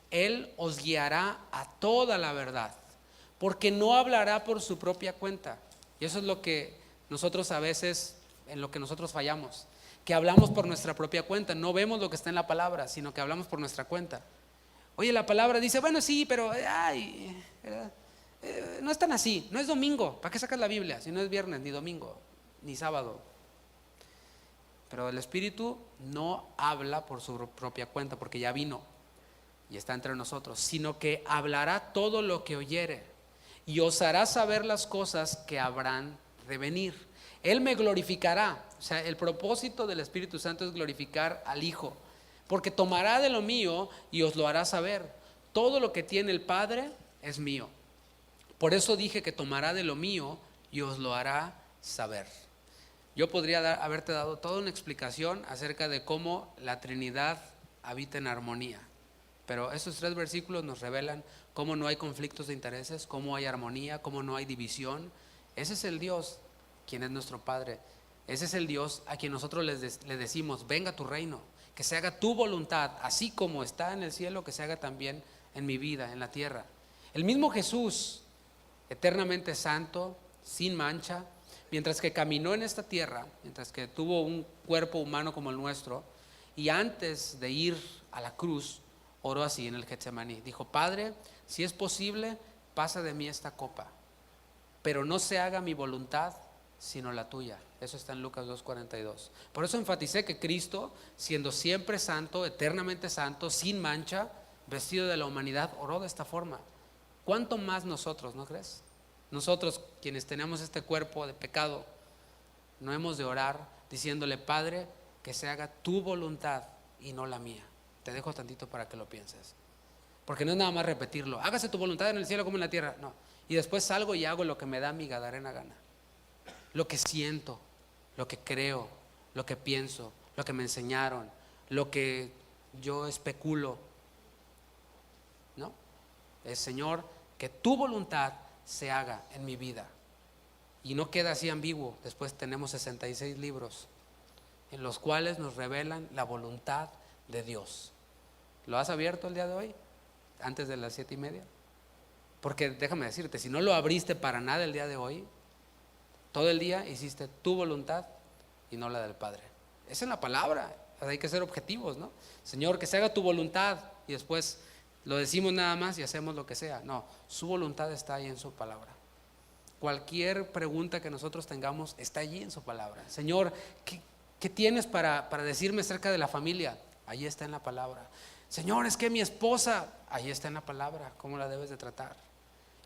Él os guiará a toda la verdad, porque no hablará por su propia cuenta. Y eso es lo que nosotros a veces, en lo que nosotros fallamos, que hablamos por nuestra propia cuenta, no vemos lo que está en la palabra, sino que hablamos por nuestra cuenta. Oye, la palabra dice, bueno, sí, pero no es tan así, no es domingo, ¿para qué sacas la Biblia? Si no es viernes, ni domingo, ni sábado. Pero el Espíritu no habla por su propia cuenta, porque ya vino y está entre nosotros, sino que hablará todo lo que oyere y os hará saber las cosas que habrán de venir. Él me glorificará. O sea, el propósito del Espíritu Santo es glorificar al Hijo, porque tomará de lo mío y os lo hará saber. Todo lo que tiene el Padre es mío. Por eso dije que tomará de lo mío y os lo hará saber. Yo podría haberte dado toda una explicación acerca de cómo la Trinidad habita en armonía, pero esos 3 versículos nos revelan cómo no hay conflictos de intereses, cómo hay armonía, cómo no hay división. Ese es el Dios quien es nuestro Padre. Ese es el Dios a quien nosotros le decimos: venga tu reino, que se haga tu voluntad, así como está en el cielo, que se haga también en mi vida, en la tierra. El mismo Jesús, eternamente santo, sin mancha, mientras que caminó en esta tierra, mientras que tuvo un cuerpo humano como el nuestro, y antes de ir a la cruz, oró así en el Getsemaní. Dijo: Padre, si es posible, pasa de mí esta copa, pero no se haga mi voluntad, sino la tuya. Eso está en Lucas 2:42. Por eso enfaticé que Cristo, siendo siempre santo, eternamente santo, sin mancha, vestido de la humanidad, oró de esta forma. ¿Cuánto más nosotros, no crees? Nosotros, quienes tenemos este cuerpo de pecado, no hemos de orar diciéndole: Padre, que se haga tu voluntad y no la mía. Te dejo tantito para que lo pienses, porque no es nada más repetirlo: hágase tu voluntad en el cielo como en la tierra. No, y después salgo y hago lo que me da mi gadarena gana, lo que siento, lo que creo, lo que pienso, lo que me enseñaron, lo que yo especulo. No, es: Señor, que tu voluntad se haga en mi vida. Y no queda así ambiguo. Después tenemos 66 libros en los cuales nos revelan la voluntad de Dios. ¿Lo has abierto el día de hoy? Antes de las 7:30. Porque déjame decirte, si no lo abriste para nada el día de hoy, todo el día hiciste tu voluntad y no la del Padre. Esa es la palabra. Hay que ser objetivos, ¿no? Señor, que se haga tu voluntad, y después lo decimos nada más y hacemos lo que sea. No, su voluntad está ahí en su palabra. Cualquier pregunta que nosotros tengamos está allí en su palabra. Señor, ¿qué tienes para decirme acerca de la familia? Ahí está en la palabra. Señor, es que mi esposa, ahí está en la palabra, cómo la debes de tratar.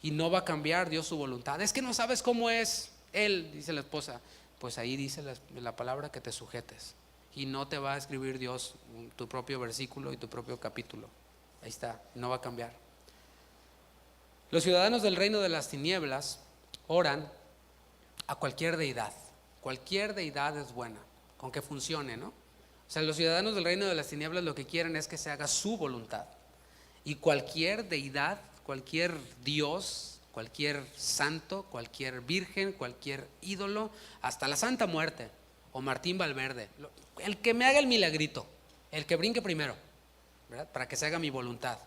Y no va a cambiar Dios su voluntad. Es que no sabes cómo es él, dice la esposa. Pues ahí dice la palabra que te sujetes. Y no te va a escribir Dios tu propio versículo y tu propio capítulo. Ahí está, no va a cambiar. Los ciudadanos del reino de las tinieblas oran a cualquier deidad. Cualquier deidad es buena, con que funcione, ¿no? O sea, los ciudadanos del reino de las tinieblas lo que quieren es que se haga su voluntad. Y cualquier deidad, cualquier Dios, cualquier santo, cualquier virgen, cualquier ídolo, hasta la Santa Muerte o Martín Valverde, el que me haga el milagrito, el que brinque primero, ¿verdad? Para que se haga mi voluntad.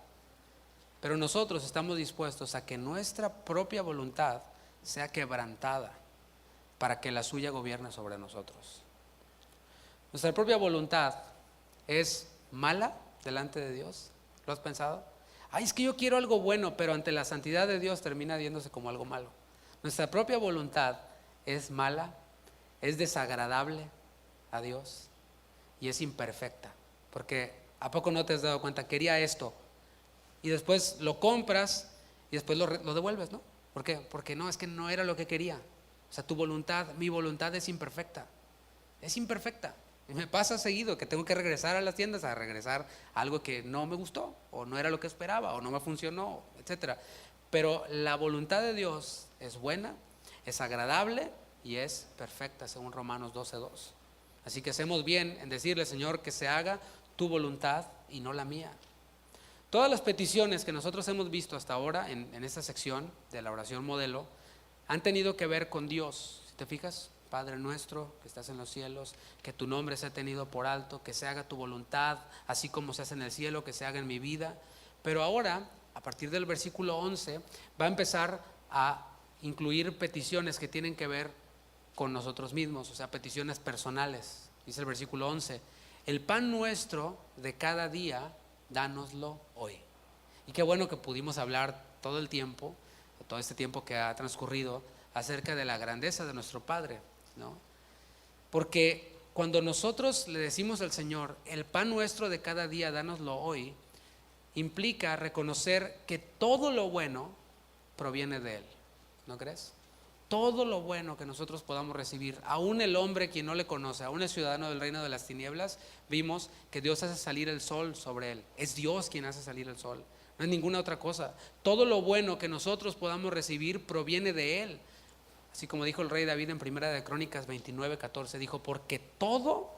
Pero nosotros estamos dispuestos a que nuestra propia voluntad sea quebrantada para que la suya gobierne sobre nosotros. Nuestra propia voluntad es mala delante de Dios. ¿Lo has pensado? Ay, es que yo quiero algo bueno, pero ante la santidad de Dios termina viéndose como algo malo. Nuestra propia voluntad es mala, es desagradable a Dios y es imperfecta. Porque ¿a poco no te has dado cuenta? Quería esto y después lo compras y después lo devuelves, ¿no? ¿Por qué? Porque no, es que no era lo que quería. O sea, tu voluntad, mi voluntad es imperfecta. Es imperfecta. Y me pasa seguido que tengo que regresar a las tiendas a regresar algo que no me gustó, o no era lo que esperaba, o no me funcionó, etcétera. Pero la voluntad de Dios es buena, es agradable y es perfecta, según Romanos 12:2. Así que hacemos bien en decirle: Señor, que se haga tu voluntad y no la mía. Todas las peticiones que nosotros hemos visto hasta ahora en esta sección de la oración modelo han tenido que ver con Dios. Si te fijas: Padre nuestro que estás en los cielos, que tu nombre sea tenido por alto, que se haga tu voluntad, así como se hace en el cielo, que se haga en mi vida. Pero ahora, a partir del versículo 11, va a empezar a incluir peticiones que tienen que ver con nosotros mismos, o sea, peticiones personales. Dice el versículo 11: el pan nuestro de cada día, dánoslo hoy. Y qué bueno que pudimos hablar todo el tiempo, todo este tiempo que ha transcurrido, acerca de la grandeza de nuestro Padre, ¿no? Porque cuando nosotros le decimos al Señor: el pan nuestro de cada día, dánoslo hoy, implica reconocer que todo lo bueno proviene de Él, ¿no crees? Todo lo bueno que nosotros podamos recibir, aún el hombre quien no le conoce, aún el ciudadano del reino de las tinieblas, vimos que Dios hace salir el sol sobre él. Es Dios quien hace salir el sol, no es ninguna otra cosa. Todo lo bueno que nosotros podamos recibir proviene de Él. Así como dijo el rey David en Primera de Crónicas 29:14, dijo: porque todo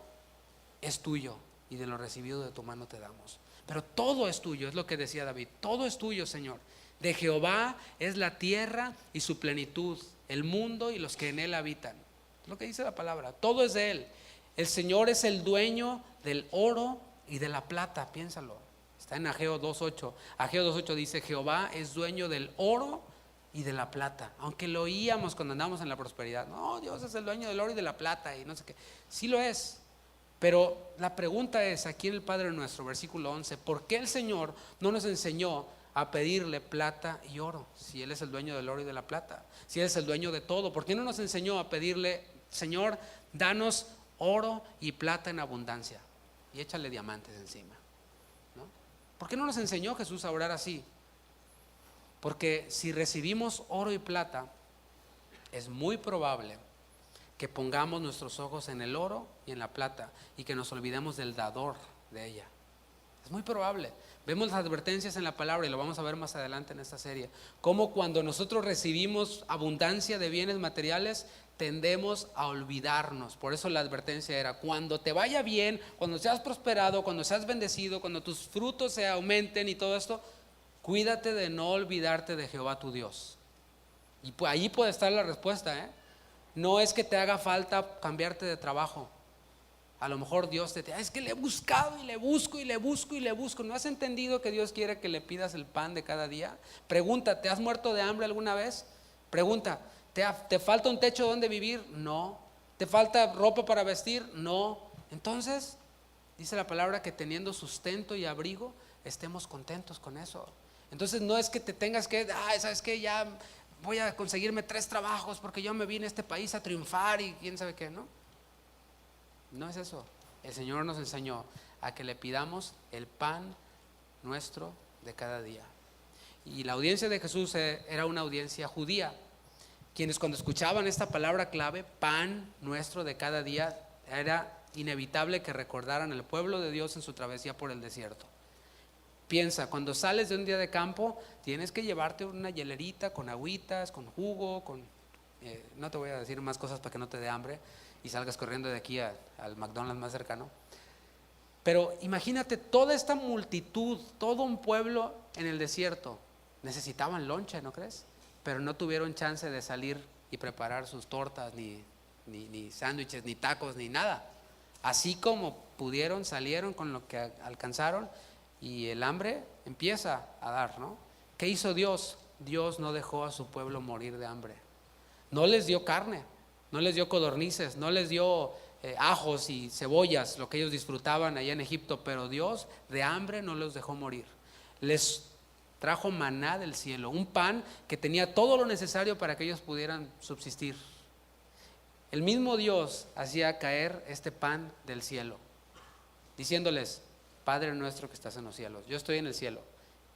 es tuyo y de lo recibido de tu mano te damos. Pero todo es tuyo, es lo que decía David, todo es tuyo, Señor. De Jehová es la tierra y su plenitud, el mundo y los que en él habitan. Es lo que dice la palabra, todo es de él. El Señor es el dueño del oro y de la plata, piénsalo. Está en Ageo 2:8. Ageo 2:8 dice: Jehová es dueño del oro y de la plata. Aunque lo oíamos cuando andamos en la prosperidad, no, Dios es el dueño del oro y de la plata y no sé qué. Sí lo es. Pero la pregunta es, aquí en el Padre Nuestro, versículo 11, ¿por qué el Señor no nos enseñó a pedirle plata y oro? Si Él es el dueño del oro y de la plata, si Él es el dueño de todo, ¿por qué no nos enseñó a pedirle: Señor, danos oro y plata en abundancia y échale diamantes encima, ¿no? ¿Por qué no nos enseñó Jesús a orar así? Porque si recibimos oro y plata, es muy probable que pongamos nuestros ojos en el oro y en la plata y que nos olvidemos del dador de ella. Es muy probable. Vemos las advertencias en la palabra y lo vamos a ver más adelante en esta serie. Cómo cuando nosotros recibimos abundancia de bienes materiales, tendemos a olvidarnos. Por eso la advertencia era: cuando te vaya bien, cuando seas prosperado, cuando seas bendecido, cuando tus frutos se aumenten y todo esto, cuídate de no olvidarte de Jehová tu Dios. Y pues ahí puede estar la respuesta, ¿eh? No es que te haga falta cambiarte de trabajo. A lo mejor Dios te dice: es que le he buscado y le busco y le busco y le busco. ¿No has entendido que Dios quiere que le pidas el pan de cada día? Pregunta: ¿te has muerto de hambre alguna vez? Pregunta: ¿te falta un techo donde vivir? No. ¿Te falta ropa para vestir? No. Entonces, dice la palabra que teniendo sustento y abrigo, estemos contentos con eso. Entonces no es que te tengas que, ¿sabes qué? Ya voy a conseguirme 3 trabajos porque yo me vine a este país a triunfar y quién sabe qué, ¿no? No es eso. El Señor nos enseñó a que le pidamos el pan nuestro de cada día. Y la audiencia de Jesús era una audiencia judía, quienes cuando escuchaban esta palabra clave, pan nuestro de cada día, era inevitable que recordaran al pueblo de Dios en su travesía por el desierto. Piensa, cuando sales de un día de campo, tienes que llevarte una hielerita con agüitas, con jugo, no te voy a decir más cosas para que no te dé hambre y salgas corriendo de aquí al McDonald's más cercano. Pero imagínate toda esta multitud, todo un pueblo en el desierto. Necesitaban lonche, ¿no crees? Pero no tuvieron chance de salir y preparar sus tortas, ni sándwiches, ni tacos, ni nada. Así como pudieron, salieron con lo que alcanzaron. Y el hambre empieza a dar, ¿no? ¿Qué hizo Dios? Dios no dejó a su pueblo morir de hambre. No les dio carne, no les dio codornices, no les dio ajos y cebollas, lo que ellos disfrutaban allá en Egipto, pero Dios de hambre no los dejó morir. Les trajo maná del cielo, un pan que tenía todo lo necesario para que ellos pudieran subsistir. El mismo Dios hacía caer este pan del cielo, diciéndoles: Padre nuestro que estás en los cielos. Yo estoy en el cielo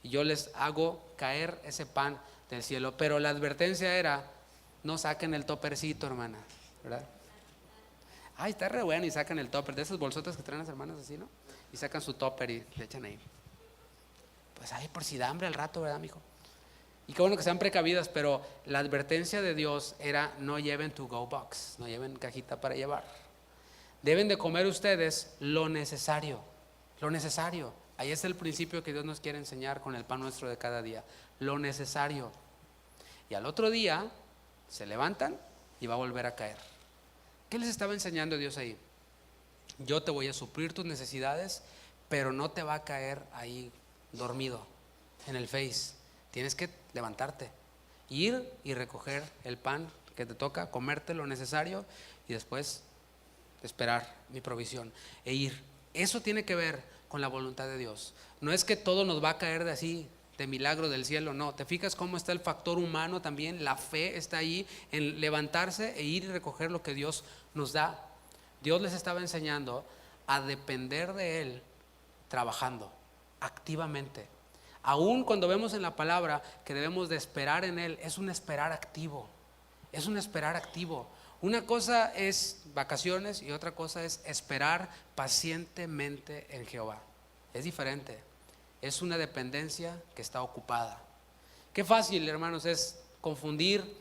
y yo les hago caer ese pan del cielo. Pero la advertencia era: no saquen el topercito, hermana, ¿verdad? Ay, está re bueno, y sacan el topper, de esas bolsotas que traen las hermanas así, ¿no? Y sacan su topper y le echan ahí. Pues ahí por si da hambre al rato, ¿verdad, mijo? Y qué bueno que sean precavidas, pero la advertencia de Dios era: no lleven to go box, no lleven cajita para llevar. Deben de comer ustedes lo necesario. Lo necesario. Ahí es el principio que Dios nos quiere enseñar con el pan nuestro de cada día. Lo necesario. Y al otro día se levantan y va a volver a caer. ¿Qué les estaba enseñando Dios ahí? Yo te voy a suplir tus necesidades, pero no te va a caer ahí dormido en el Face. Tienes que levantarte, ir y recoger el pan que te toca, comerte lo necesario y después esperar mi provisión e ir. Eso tiene que ver con la voluntad de Dios. No es que todo nos va a caer de así, de milagro del cielo, no. ¿Te fijas cómo está el factor humano también? La fe está ahí en levantarse e ir y recoger lo que Dios nos da. Dios les estaba enseñando a depender de Él trabajando activamente. Aún cuando vemos en la palabra que debemos de esperar en Él, es un esperar activo. Es un esperar activo. Una cosa es vacaciones y otra cosa es esperar pacientemente en Jehová. Es diferente. Es una dependencia que está ocupada. Qué fácil, hermanos, es confundir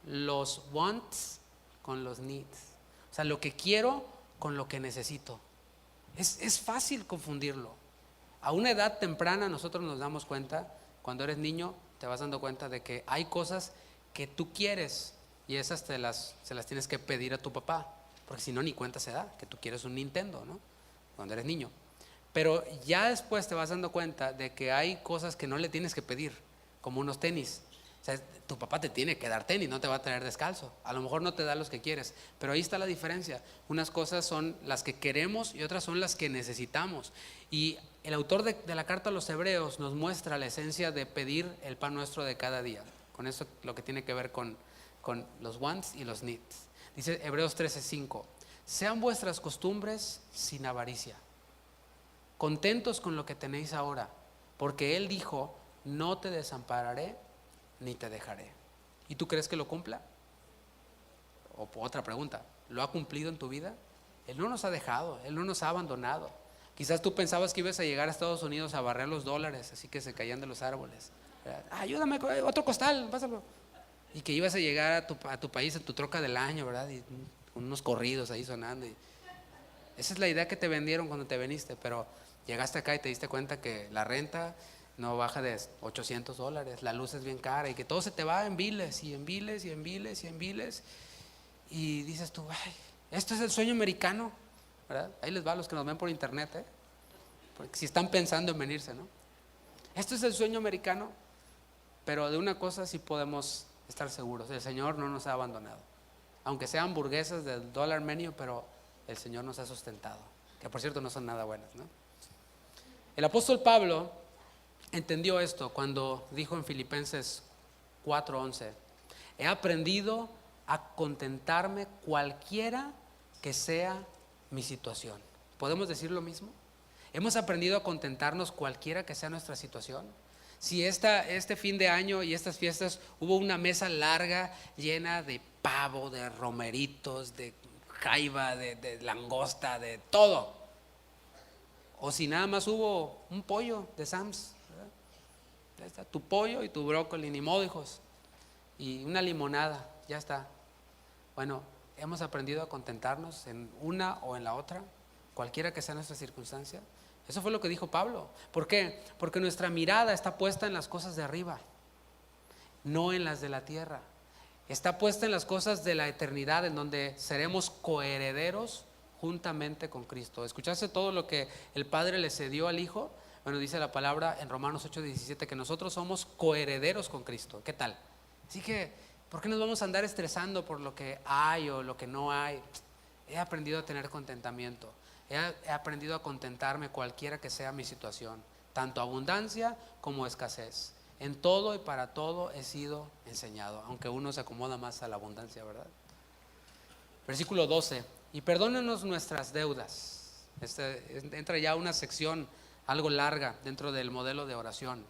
los wants con los needs. O sea, lo que quiero con lo que necesito. Es fácil confundirlo. A una edad temprana nosotros nos damos cuenta, cuando eres niño te vas dando cuenta de que hay cosas que tú quieres y esas se las tienes que pedir a tu papá, porque si no ni cuenta se da que tú quieres un Nintendo, ¿no? Cuando eres niño. Pero ya después te vas dando cuenta de que hay cosas que no le tienes que pedir, como unos tenis. O sea, tu papá te tiene que dar tenis, no te va a traer descalzo. A lo mejor no te da los que quieres, pero ahí está la diferencia. Unas cosas son las que queremos y otras son las que necesitamos. Y el autor de la carta a los Hebreos nos muestra la esencia de pedir el pan nuestro de cada día. Con eso lo que tiene que ver con los wants y los needs. Dice Hebreos 13:5: sean vuestras costumbres sin avaricia, contentos con lo que tenéis ahora, porque Él dijo: no te desampararé ni te dejaré. ¿Y tú crees que lo cumpla? O otra pregunta, ¿lo ha cumplido en tu vida? Él no nos ha dejado, Él no nos ha abandonado. Quizás tú pensabas que ibas a llegar a Estados Unidos a barrer los dólares, así que se caían de los árboles. Ayúdame, otro costal, pásalo. Y que ibas a llegar a tu país en tu troca del año, ¿verdad? Y unos corridos ahí sonando. Esa es la idea que te vendieron cuando te viniste, pero llegaste acá y te diste cuenta que la renta no baja de $800, la luz es bien cara y que todo se te va en biles y en biles y en biles y en biles. Y dices tú, ay, esto es el sueño americano, ¿verdad? Ahí les va a los que nos ven por internet, porque si están pensando en venirse, ¿no? Esto es el sueño americano, pero de una cosa sí podemos estar seguros: el Señor no nos ha abandonado. Aunque sean hamburguesas del dollar menu, pero el Señor nos ha sustentado, que por cierto no son nada buenas, ¿no? El apóstol Pablo entendió esto cuando dijo en Filipenses 4:11: he aprendido a contentarme cualquiera que sea mi situación. ¿Podemos decir lo mismo? Hemos aprendido a contentarnos cualquiera que sea nuestra situación. Si este fin de año y estas fiestas hubo una mesa larga llena de pavo, de romeritos, de jaiba, de langosta, de todo, o si nada más hubo un pollo de Sam's, ¿verdad? Ya está, tu pollo y tu brócoli, ni modo, hijos, y una limonada, ya está. Bueno, hemos aprendido a contentarnos en una o en la otra, cualquiera que sea nuestra circunstancia. Eso fue lo que dijo Pablo. ¿Por qué? Porque nuestra mirada está puesta en las cosas de arriba, no en las de la tierra. Está puesta en las cosas de la eternidad, en donde seremos coherederos juntamente con Cristo. ¿Escuchaste todo lo que el Padre le cedió al Hijo? Bueno, dice la palabra en Romanos 8:17 que nosotros somos coherederos con Cristo. ¿Qué tal? Así que, ¿por qué nos vamos a andar estresando por lo que hay o lo que no hay? He aprendido a tener contentamiento. He aprendido a contentarme cualquiera que sea mi situación, tanto abundancia como escasez. En todo y para todo he sido enseñado, aunque uno se acomoda más a la abundancia, ¿verdad? Versículo 12: y perdónanos nuestras deudas. Entra ya una sección algo larga dentro del modelo de oración.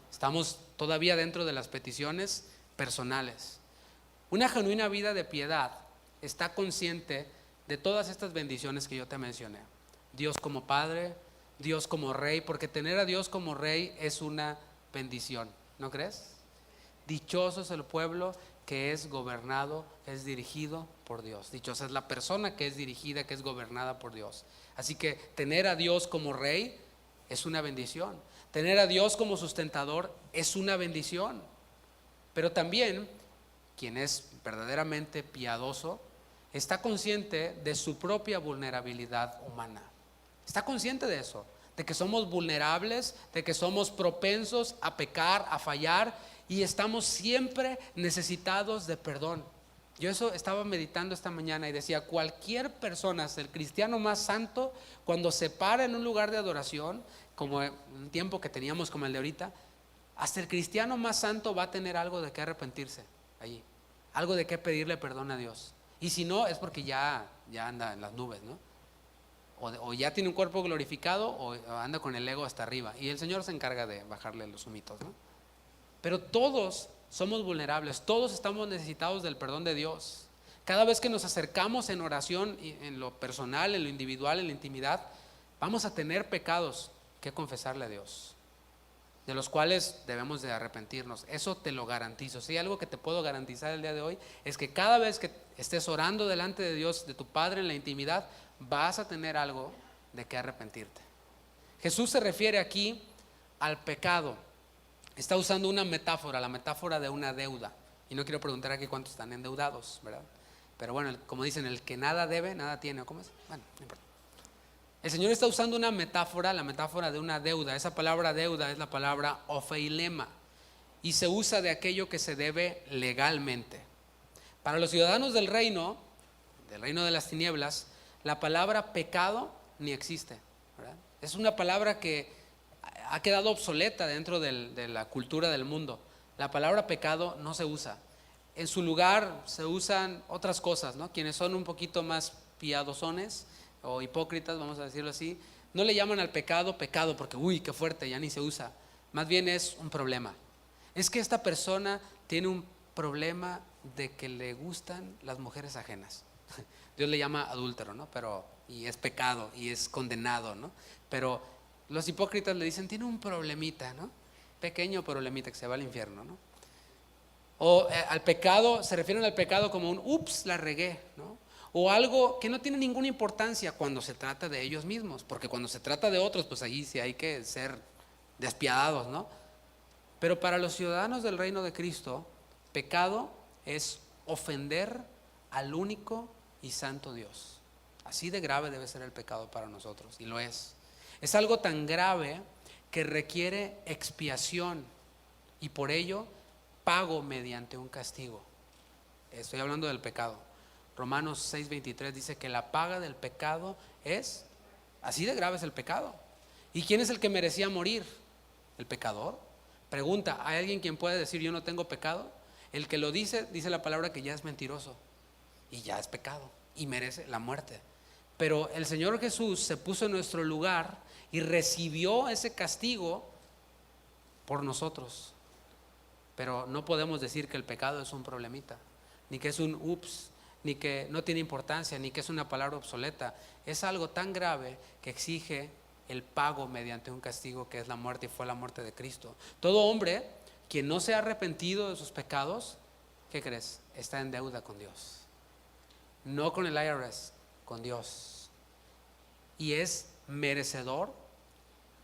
Estamos todavía dentro de las peticiones personales. Una genuina vida de piedad está consciente de todas estas bendiciones que yo te mencioné. Dios como Padre, Dios como Rey, porque tener a Dios como Rey es una bendición, ¿no crees? Dichoso es el pueblo que es gobernado, es dirigido por Dios. Dichosa es la persona que es dirigida, que es gobernada por Dios. Así que tener a Dios como Rey es una bendición. Tener a Dios como sustentador es una bendición. Pero también quien es verdaderamente piadoso está consciente de su propia vulnerabilidad humana. Está consciente de eso, de que somos vulnerables, de que somos propensos a pecar, a fallar, y estamos siempre necesitados de perdón. Yo eso estaba meditando esta mañana y decía, cualquier persona, hasta el cristiano más santo, cuando se para en un lugar de adoración, como un tiempo que teníamos como el de ahorita, hasta el cristiano más santo va a tener algo de qué arrepentirse allí, algo de qué pedirle perdón a Dios. Y si no, es porque ya anda en las nubes, ¿no? O ya tiene un cuerpo glorificado o anda con el ego hasta arriba. Y el Señor se encarga de bajarle los humitos, ¿no? Pero todos somos vulnerables, todos estamos necesitados del perdón de Dios. Cada vez que nos acercamos en oración, en lo personal, en lo individual, en la intimidad, vamos a tener pecados que confesarle a Dios. de los cuales debemos de arrepentirnos. Eso te lo garantizo. Si hay algo que te puedo garantizar el día de hoy, es que cada vez que estés orando delante de Dios, de tu Padre en la intimidad, vas a tener algo de qué arrepentirte. Jesús se refiere aquí al pecado. Está usando una metáfora, la metáfora de una deuda. Y no quiero preguntar aquí cuántos están endeudados, ¿verdad? Pero bueno, como dicen, el que nada debe, nada tiene. ¿Cómo es? Bueno, no importa. El Señor está usando una metáfora, la metáfora de una deuda. Esa palabra deuda es la palabra ofeilema y se usa de aquello que se debe legalmente. Para los ciudadanos del reino de las tinieblas, la palabra pecado ni existe, ¿verdad? Es una palabra que ha quedado obsoleta dentro de la cultura del mundo. La palabra pecado no se usa. En su lugar se usan otras cosas, ¿no? Quienes son un poquito más piadosones o hipócritas, vamos a decirlo así, no le llaman al pecado pecado porque uy, qué fuerte, ya ni se usa. Más bien es un problema. Es que esta persona tiene un problema de que le gustan las mujeres ajenas. Dios le llama adúltero, ¿no? Y es pecado y es condenado, ¿no? Pero los hipócritas le dicen, tiene un problemita, ¿no? Pequeño problemita que se va al infierno, ¿no? O al pecado, se refieren al pecado como un ups, la regué, ¿no? O algo que no tiene ninguna importancia cuando se trata de ellos mismos, porque cuando se trata de otros, pues ahí sí hay que ser despiadados, ¿no? Pero para los ciudadanos del reino de Cristo, pecado es ofender al único y santo Dios. Así de grave debe ser el pecado para nosotros, y lo es. Es algo tan grave que requiere expiación y por ello pago mediante un castigo. Estoy hablando del pecado. Romanos 6:23 dice que la paga del pecado es, así de grave es el pecado. ¿Y quién es el que merecía morir? ¿El pecador? Pregunta, ¿hay alguien quien puede decir yo no tengo pecado? El que lo dice la palabra que ya es mentiroso y ya es pecado y merece la muerte. Pero el Señor Jesús se puso en nuestro lugar y recibió ese castigo por nosotros. Pero no podemos decir que el pecado es un problemita, ni que es un ups, ni que no tiene importancia, ni que es una palabra obsoleta. Es algo tan grave que exige el pago mediante un castigo que es la muerte, y fue la muerte de Cristo. Todo hombre quien no se ha arrepentido de sus pecados, ¿qué crees? Está en deuda con Dios. No con el IRS, con Dios. Y es merecedor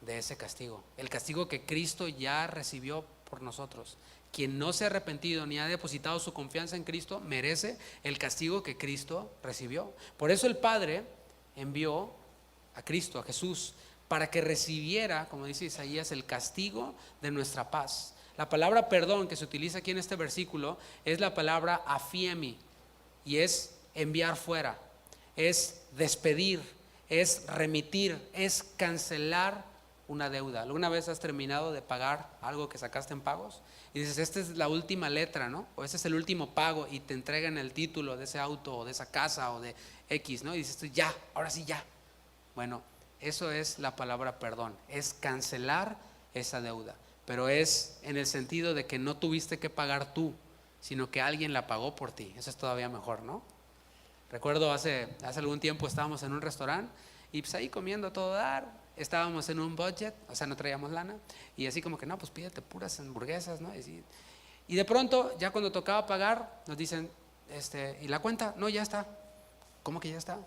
de ese castigo. El castigo que Cristo ya recibió por nosotros. Quien no se ha arrepentido ni ha depositado su confianza en Cristo merece el castigo que Cristo recibió. Por eso el Padre envió a Cristo, a Jesús, para que recibiera, como dice Isaías, el castigo de nuestra paz. La palabra perdón que se utiliza aquí en este versículo es la palabra afiemi, y es enviar fuera, es despedir, es remitir, es cancelar una deuda. ¿Alguna vez has terminado de pagar algo que sacaste en pagos? Y dices, esta es la última letra, ¿no? O este es el último pago, y te entregan el título de ese auto o de esa casa o de X, ¿no? Y dices, ya, ahora sí ya. Bueno, eso es la palabra perdón, es cancelar esa deuda, pero es en el sentido de que no tuviste que pagar tú, sino que alguien la pagó por ti. Eso es todavía mejor, ¿no? Recuerdo hace algún tiempo estábamos en un restaurante y pues ahí comiendo a todo dar. Estábamos en un budget, o sea, no traíamos lana, y así como que no, pues pídete puras hamburguesas, ¿no? Y de pronto, ya cuando tocaba pagar, nos dicen, ¿y la cuenta? No, ya está. ¿Cómo que ya está?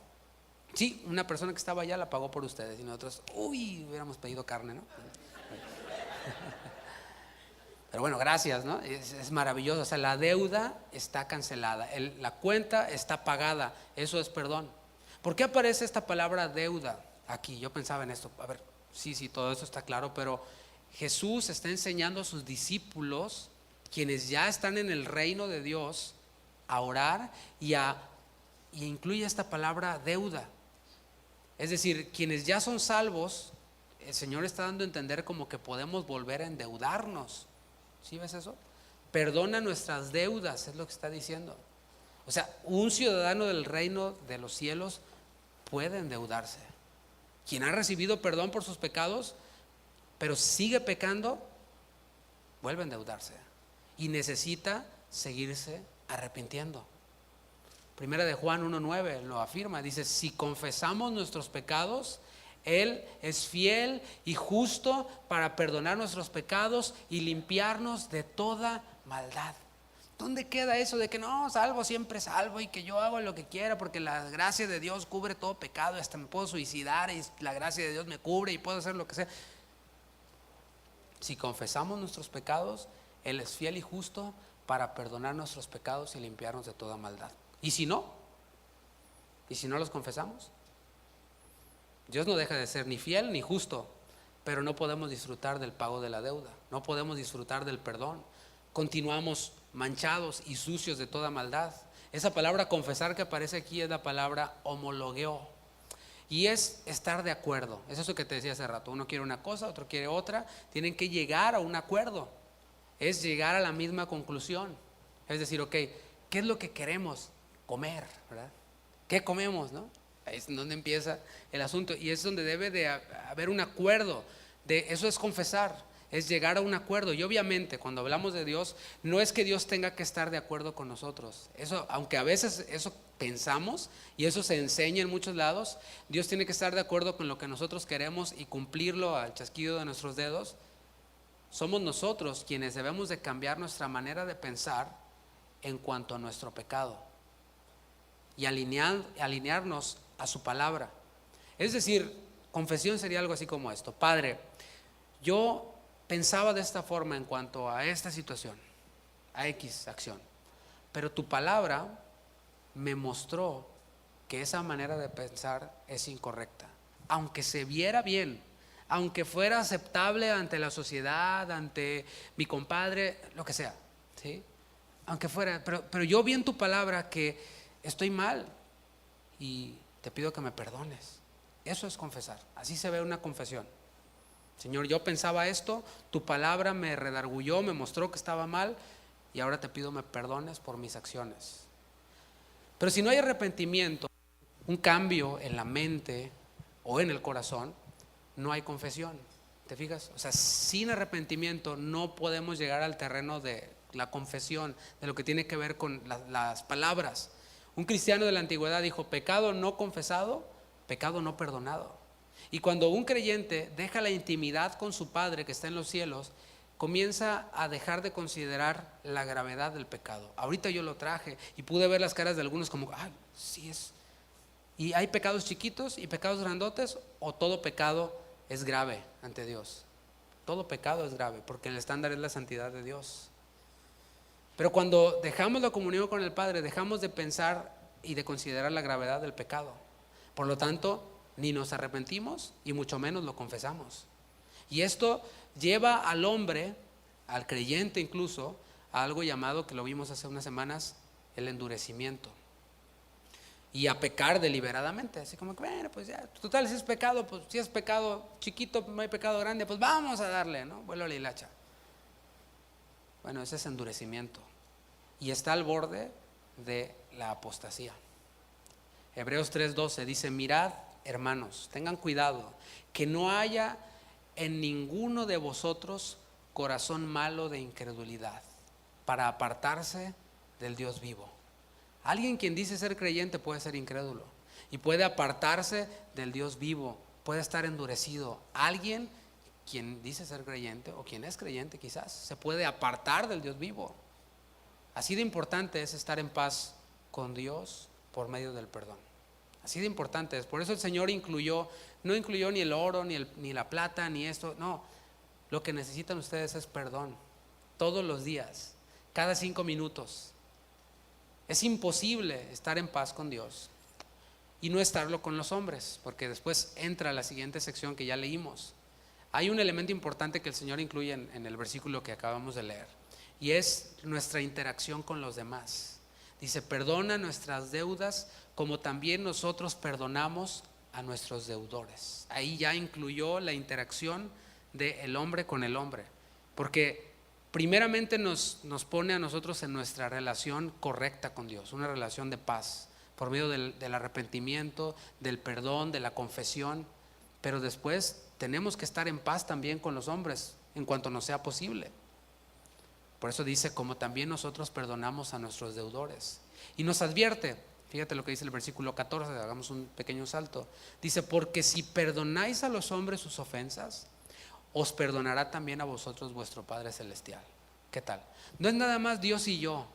Sí, una persona que estaba allá la pagó por ustedes, y nosotros, uy, hubiéramos pedido carne, ¿no? Pero bueno, gracias, ¿no? Es maravilloso, o sea, la deuda está cancelada, la cuenta está pagada, eso es perdón. ¿Por qué aparece esta palabra deuda aquí? Yo pensaba en esto, a ver, sí, todo eso está claro, pero Jesús está enseñando a sus discípulos, quienes ya están en el reino de Dios, a orar y incluye esta palabra deuda. Es decir, quienes ya son salvos, el Señor está dando a entender como que podemos volver a endeudarnos. ¿Sí ves eso? Perdona nuestras deudas, es lo que está diciendo. O sea, un ciudadano del reino de los cielos puede endeudarse. Quien ha recibido perdón por sus pecados, pero sigue pecando, vuelve a endeudarse y necesita seguirse arrepintiendo. Primera de Juan 1:9 lo afirma, dice, si confesamos nuestros pecados, Él es fiel y justo para perdonar nuestros pecados y limpiarnos de toda maldad. ¿Dónde queda eso de que no, salvo siempre salvo y que yo hago lo que quiera porque la gracia de Dios cubre todo pecado, hasta me puedo suicidar y la gracia de Dios me cubre y puedo hacer lo que sea? Si confesamos nuestros pecados, Él es fiel y justo para perdonar nuestros pecados y limpiarnos de toda maldad. ¿Y si no los confesamos? Dios no deja de ser ni fiel ni justo, pero no podemos disfrutar del pago de la deuda, no podemos disfrutar del perdón. Continuamos manchados y sucios de toda maldad. Esa palabra confesar que aparece aquí es la palabra homologueo, y es estar de acuerdo. Es eso que te decía hace rato, uno quiere una cosa, otro quiere otra, tienen que llegar a un acuerdo, es llegar a la misma conclusión. Es decir, ok, ¿qué es lo que queremos comer, verdad? ¿Qué comemos, no? Ahí es donde empieza el asunto, y es donde debe de haber un acuerdo. Eso es confesar, es llegar a un acuerdo. Y obviamente cuando hablamos de Dios, no es que Dios tenga que estar de acuerdo con nosotros. Eso, aunque a veces eso pensamos y eso se enseña en muchos lados, Dios tiene que estar de acuerdo con lo que nosotros queremos y cumplirlo al chasquido de nuestros dedos. Somos nosotros quienes debemos de cambiar nuestra manera de pensar en cuanto a nuestro pecado y alinearnos a su palabra. Es decir, confesión sería algo así como esto: Padre, yo pensaba de esta forma en cuanto a esta situación, a X acción, pero tu palabra me mostró que esa manera de pensar es incorrecta. Aunque se viera bien, aunque fuera aceptable ante la sociedad, ante mi compadre, lo que sea, ¿sí? Aunque fuera, pero yo vi en tu palabra que estoy mal y te pido que me perdones. Eso es confesar. Así se ve una confesión. Señor, yo pensaba esto, tu palabra me redarguyó, me mostró que estaba mal y ahora te pido me perdones por mis acciones. Pero si no hay arrepentimiento, un cambio en la mente o en el corazón, no hay confesión. ¿Te fijas? O sea, sin arrepentimiento no podemos llegar al terreno de la confesión, de lo que tiene que ver con las palabras. Un cristiano de la antigüedad dijo: pecado no confesado, pecado no perdonado. Y cuando un creyente deja la intimidad con su Padre que está en los cielos, comienza a dejar de considerar la gravedad del pecado. Ahorita yo lo traje y pude ver las caras de algunos como, ay, sí es. Y hay pecados chiquitos y pecados grandotes, o todo pecado es grave ante Dios. Todo pecado es grave porque el estándar es la santidad de Dios. Pero cuando dejamos la comunión con el Padre, dejamos de pensar y de considerar la gravedad del pecado. Por lo tanto, ni nos arrepentimos y mucho menos lo confesamos. Y esto lleva al hombre, al creyente incluso, a algo llamado, que lo vimos hace unas semanas, el endurecimiento. Y a pecar deliberadamente, así como que, bueno, pues ya, total, si es pecado, pues si es pecado chiquito, no hay pecado grande, pues vamos a darle, ¿no? Vuelo a la hilacha. Bueno, ese es endurecimiento y está al borde de la apostasía. Hebreos 3:12 dice: mirad, hermanos, tengan cuidado que no haya en ninguno de vosotros corazón malo de incredulidad para apartarse del Dios vivo. Alguien quien dice ser creyente puede ser incrédulo y puede apartarse del Dios vivo, puede estar endurecido. Alguien quien dice ser creyente o quien es creyente quizás se puede apartar del Dios vivo. Así de importante es estar en paz con Dios por medio del perdón. Así de importante es. Por eso el Señor no incluyó ni el oro, ni la plata, ni esto. No, lo que necesitan ustedes es perdón. Todos los días, cada 5 minutos. Es imposible estar en paz con Dios y no estarlo con los hombres, porque después entra la siguiente sección que ya leímos. Hay un elemento importante que el Señor incluye en el versículo que acabamos de leer, y es nuestra interacción con los demás. Dice: perdona nuestras deudas como también nosotros perdonamos a nuestros deudores. Ahí ya incluyó la interacción del hombre con el hombre, porque primeramente nos pone a nosotros en nuestra relación correcta con Dios, una relación de paz, por medio del arrepentimiento, del perdón, de la confesión. Pero después tenemos que estar en paz también con los hombres en cuanto nos sea posible. Por eso dice: como también nosotros perdonamos a nuestros deudores. Y nos advierte: Fíjate lo que dice el versículo 14, hagamos un pequeño salto. Dice, porque si perdonáis a los hombres sus ofensas, os perdonará también a vosotros vuestro Padre Celestial. ¿Qué tal? No es nada más Dios y yo,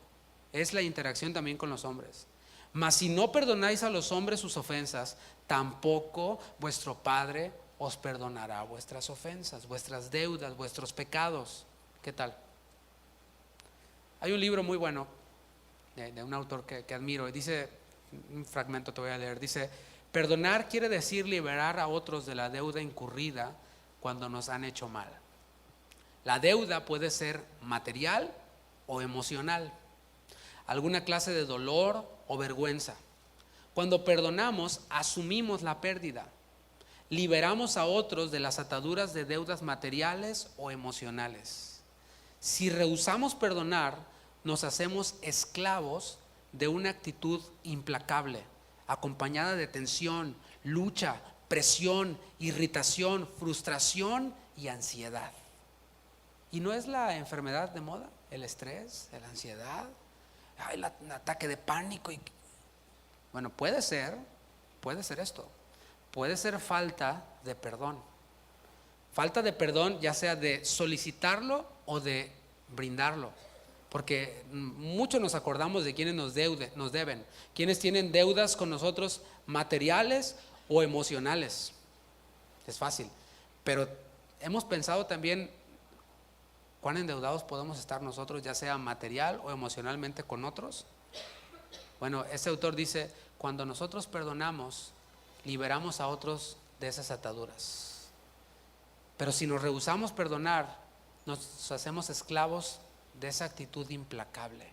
es la interacción también con los hombres. Mas si no perdonáis a los hombres sus ofensas, tampoco vuestro Padre os perdonará vuestras ofensas, vuestras deudas, vuestros pecados. ¿Qué tal? Hay un libro muy bueno de un autor que admiro, y dice, un fragmento te voy a leer, dice, perdonar quiere decir liberar a otros de la deuda incurrida cuando nos han hecho mal. La deuda puede ser material o emocional, alguna clase de dolor o vergüenza. Cuando perdonamos, asumimos la pérdida, liberamos a otros de las ataduras de deudas materiales o emocionales. Si rehusamos perdonar, nos hacemos esclavos de una actitud implacable, acompañada de tensión, lucha, presión, irritación, frustración y ansiedad. ¿Y no es la enfermedad de moda? El estrés, la ansiedad, el ataque de pánico. Bueno, puede ser esto. Puede ser falta de perdón. Falta de perdón, ya sea de solicitarlo o de brindarlo. Porque muchos nos acordamos de quienes nos deben, quienes tienen deudas con nosotros materiales o emocionales. Es fácil. Pero hemos pensado también cuán endeudados podemos estar nosotros, ya sea material o emocionalmente con otros. Bueno, ese autor dice, cuando nosotros perdonamos, liberamos a otros de esas ataduras. Pero si nos rehusamos perdonar, nos hacemos esclavos de esa actitud implacable,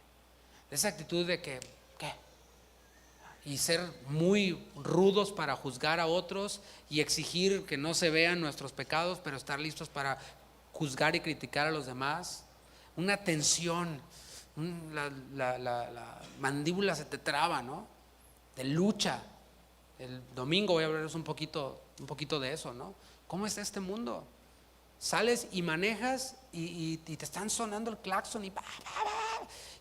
de esa actitud de que, ¿qué? Y ser muy rudos para juzgar a otros y exigir que no se vean nuestros pecados, pero estar listos para juzgar y criticar a los demás. Una tensión, la mandíbula se te traba, ¿no? De lucha. El domingo voy a hablaros un poquito de eso, ¿no? ¿Cómo es este mundo? Sales y manejas y te están sonando el claxon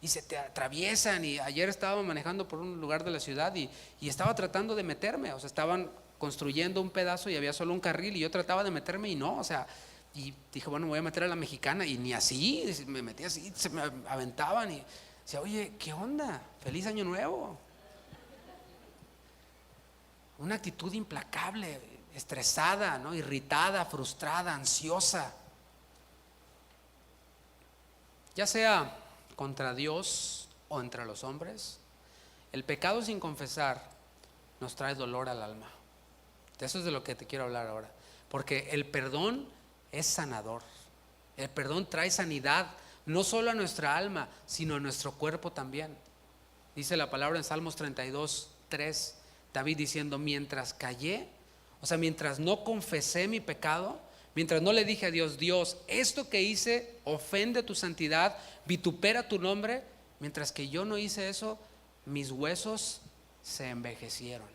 y se te atraviesan. Y ayer estaba manejando por un lugar de la ciudad y estaba tratando de meterme, o sea, estaban construyendo un pedazo y había solo un carril y yo trataba de meterme y no, o sea, y dije, bueno, me voy a meter a la mexicana, y ni así, me metí así, se me aventaban y decía, oye, ¿qué onda? Feliz año nuevo. Una actitud implacable, estresada, ¿no? Irritada, frustrada, ansiosa, ya sea contra Dios o entre los hombres. El pecado sin confesar nos trae dolor al alma. De eso es de lo que te quiero hablar ahora, porque el perdón es sanador. El perdón trae sanidad no solo a nuestra alma, sino a nuestro cuerpo también. Dice la palabra en Salmos 32:3, David diciendo, mientras callé, o sea, mientras no confesé mi pecado, mientras no le dije a Dios, Dios, esto que hice ofende tu santidad, vitupera tu nombre, mientras que yo no hice eso, mis huesos se envejecieron.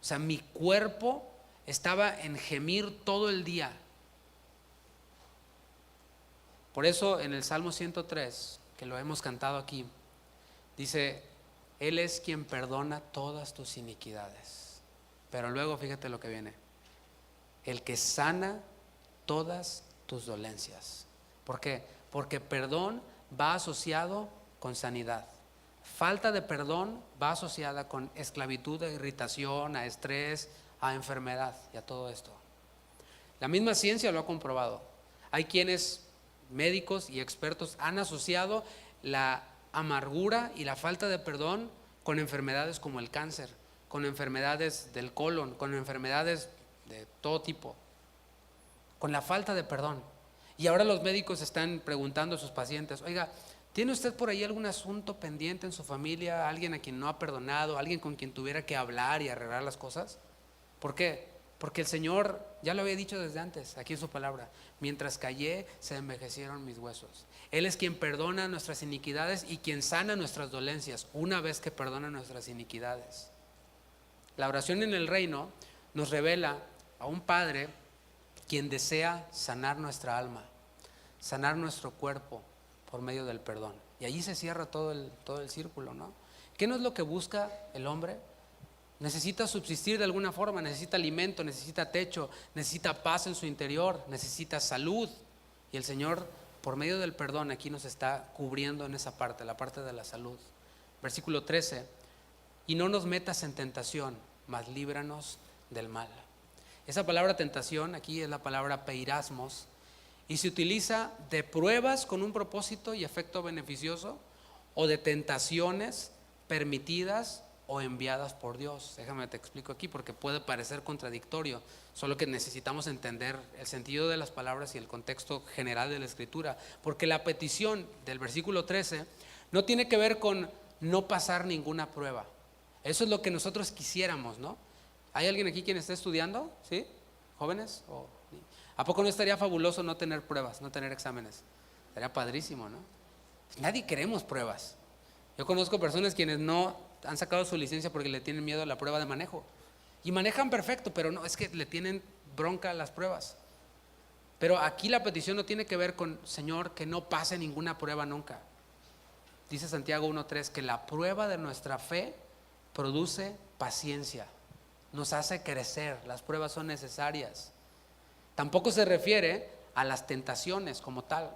O sea, mi cuerpo estaba en gemir todo el día. Por eso en el Salmo 103, que lo hemos cantado aquí, dice, Él es quien perdona todas tus iniquidades. Pero luego fíjate lo que viene, el que sana todas tus dolencias. ¿Por qué? Porque perdón va asociado con sanidad. Falta de perdón va asociada con esclavitud, a irritación, a estrés, a enfermedad y a todo esto. La misma ciencia lo ha comprobado. Hay quienes, médicos y expertos, han asociado la amargura y la falta de perdón con enfermedades como el cáncer, con enfermedades del colon, con enfermedades de todo tipo, con la falta de perdón. Y ahora los médicos están preguntando a sus pacientes, oiga, ¿tiene usted por ahí algún asunto pendiente en su familia? ¿Alguien a quien no ha perdonado? ¿Alguien con quien tuviera que hablar y arreglar las cosas? ¿Por qué? Porque el Señor ya lo había dicho desde antes, aquí en su palabra, mientras callé se envejecieron mis huesos. Él es quien perdona nuestras iniquidades y quien sana nuestras dolencias una vez que perdona nuestras iniquidades. La oración en el reino nos revela a un Padre quien desea sanar nuestra alma, sanar nuestro cuerpo por medio del perdón. Y allí se cierra todo el círculo, ¿no? ¿Qué no es lo que busca el hombre? Necesita subsistir de alguna forma, necesita alimento, necesita techo, necesita paz en su interior, necesita salud. Y el Señor, por medio del perdón, aquí nos está cubriendo en esa parte, la parte de la salud. Versículo 13, y no nos metas en tentación, mas líbranos del mal. Esa palabra tentación aquí es la palabra peirasmos y se utiliza de pruebas con un propósito y efecto beneficioso o de tentaciones permitidas o enviadas por Dios. Déjame te explico aquí porque puede parecer contradictorio, solo que necesitamos entender el sentido de las palabras y el contexto general de la escritura, porque la petición del versículo 13 no tiene que ver con no pasar ninguna prueba. Eso es lo que nosotros quisiéramos, ¿no? ¿Hay alguien aquí quien esté estudiando? ¿Sí? ¿Jóvenes? ¿A poco no estaría fabuloso no tener pruebas, no tener exámenes? Estaría padrísimo, ¿no? Nadie queremos pruebas. Yo conozco personas quienes no han sacado su licencia porque le tienen miedo a la prueba de manejo. Y manejan perfecto, pero no, es que le tienen bronca a las pruebas. Pero aquí la petición no tiene que ver con, Señor, que no pase ninguna prueba nunca. Dice Santiago 1:3 que la prueba de nuestra fe produce paciencia, nos hace crecer, las pruebas son necesarias. Tampoco se refiere a las tentaciones como tal,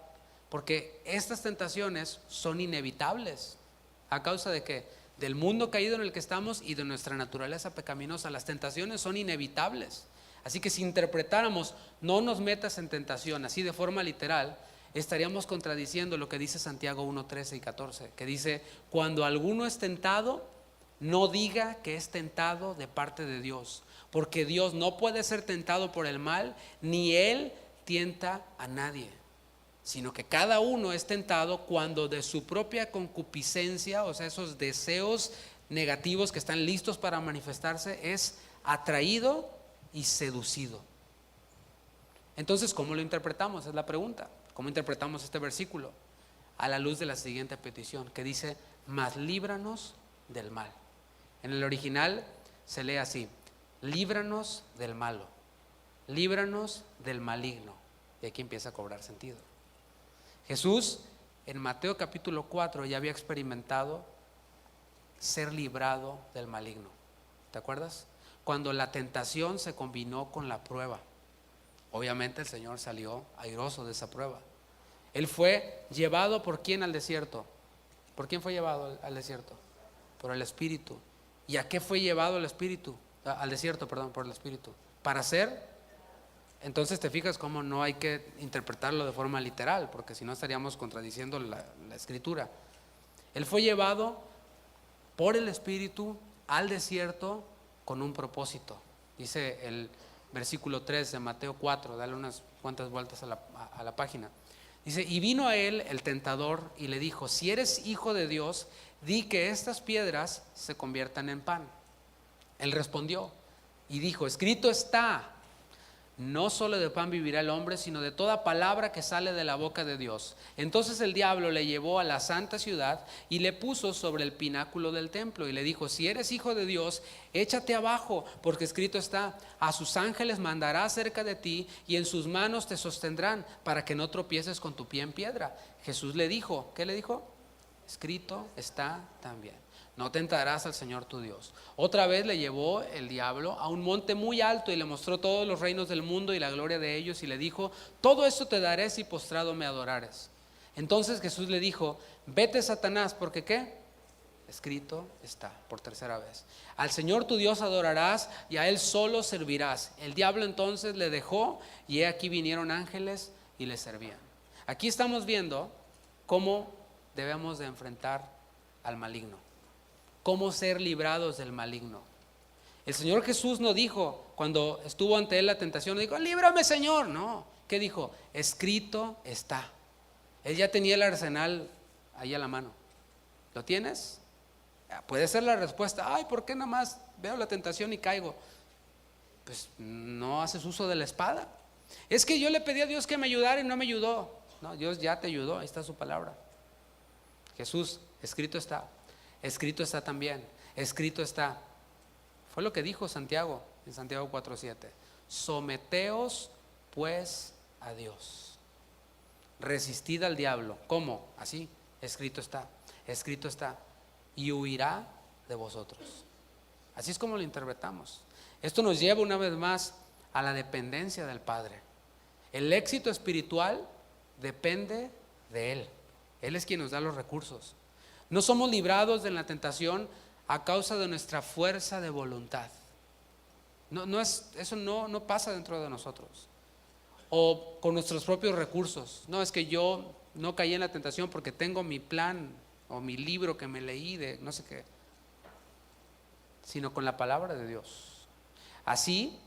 porque estas tentaciones son inevitables. ¿A causa de qué? Del mundo caído en el que estamos y de nuestra naturaleza pecaminosa. Las tentaciones son inevitables. Así que si interpretáramos no nos metas en tentación así de forma literal, estaríamos contradiciendo lo que dice Santiago 1:13 y 14, que dice, cuando alguno es tentado, no diga que es tentado de parte de Dios, porque Dios no puede ser tentado por el mal, ni Él tienta a nadie, sino que cada uno es tentado cuando de su propia concupiscencia, o sea, esos deseos negativos que están listos para manifestarse, es atraído y seducido. Entonces, ¿cómo lo interpretamos? Es la pregunta. ¿Cómo interpretamos este versículo? A la luz de la siguiente petición, que dice, mas líbranos del mal. En el original se lee así, líbranos del malo, líbranos del maligno. Y aquí empieza a cobrar sentido. Jesús en Mateo capítulo 4 ya había experimentado ser librado del maligno. ¿Te acuerdas? Cuando la tentación se combinó con la prueba. Obviamente el Señor salió airoso de esa prueba. Él fue llevado ¿por quién al desierto? ¿Por quién fue llevado al desierto? Por el Espíritu. ¿Y a qué fue llevado el Espíritu? Al desierto, perdón, por el Espíritu. Para ser. Entonces te fijas cómo no hay que interpretarlo de forma literal, porque si no estaríamos contradiciendo la escritura. Él fue llevado por el Espíritu al desierto con un propósito. Dice el versículo 3 de Mateo 4, dale unas cuantas vueltas a la página. Dice, y vino a él el tentador y le dijo, si eres hijo de Dios, di que estas piedras se conviertan en pan. Él respondió y dijo, escrito está, no solo de pan vivirá el hombre, sino de toda palabra que sale de la boca de Dios. Entonces el diablo le llevó a la santa ciudad y le puso sobre el pináculo del templo y le dijo, si eres hijo de Dios, échate abajo, porque escrito está, a sus ángeles mandará acerca de ti y en sus manos te sostendrán para que no tropieces con tu pie en piedra. Jesús le dijo, ¿qué le dijo? Escrito está también. No tentarás al Señor tu Dios. Otra vez le llevó el diablo a un monte muy alto y le mostró todos los reinos del mundo y la gloria de ellos y le dijo, todo esto te daré si postrado me adorares. Entonces Jesús le dijo, vete Satanás, porque ¿qué? Escrito está, por tercera vez. Al Señor tu Dios adorarás y a Él solo servirás. El diablo entonces le dejó y he aquí vinieron ángeles y le servían. Aquí estamos viendo cómo debemos de enfrentar al maligno. Cómo ser librados del maligno. El Señor Jesús no dijo, cuando estuvo ante él la tentación, no dijo, líbrame Señor. No, ¿qué dijo? Escrito está. Él ya tenía el arsenal ahí a la mano. ¿Lo tienes? Puede ser la respuesta, ay, ¿por qué nada más veo la tentación y caigo? Pues no haces uso de la espada. Es que yo le pedí a Dios que me ayudara y no me ayudó. No, Dios ya te ayudó, ahí está su palabra. Jesús, escrito está. Escrito está también, escrito está. Fue lo que dijo Santiago en Santiago 4:7. Someteos pues a Dios. Resistid al diablo. ¿Cómo? Así, escrito está, escrito está. y huirá de vosotros. Así es como lo interpretamos. Esto nos lleva una vez más a la dependencia del Padre. El éxito espiritual depende de Él. Él es quien nos da los recursos. No somos librados de la tentación a causa de nuestra fuerza de voluntad. Eso no pasa dentro de nosotros. O con nuestros propios recursos. No, es que yo no caí en la tentación porque tengo mi plan o mi libro que me leí de no sé qué, sino con la palabra de Dios. Así,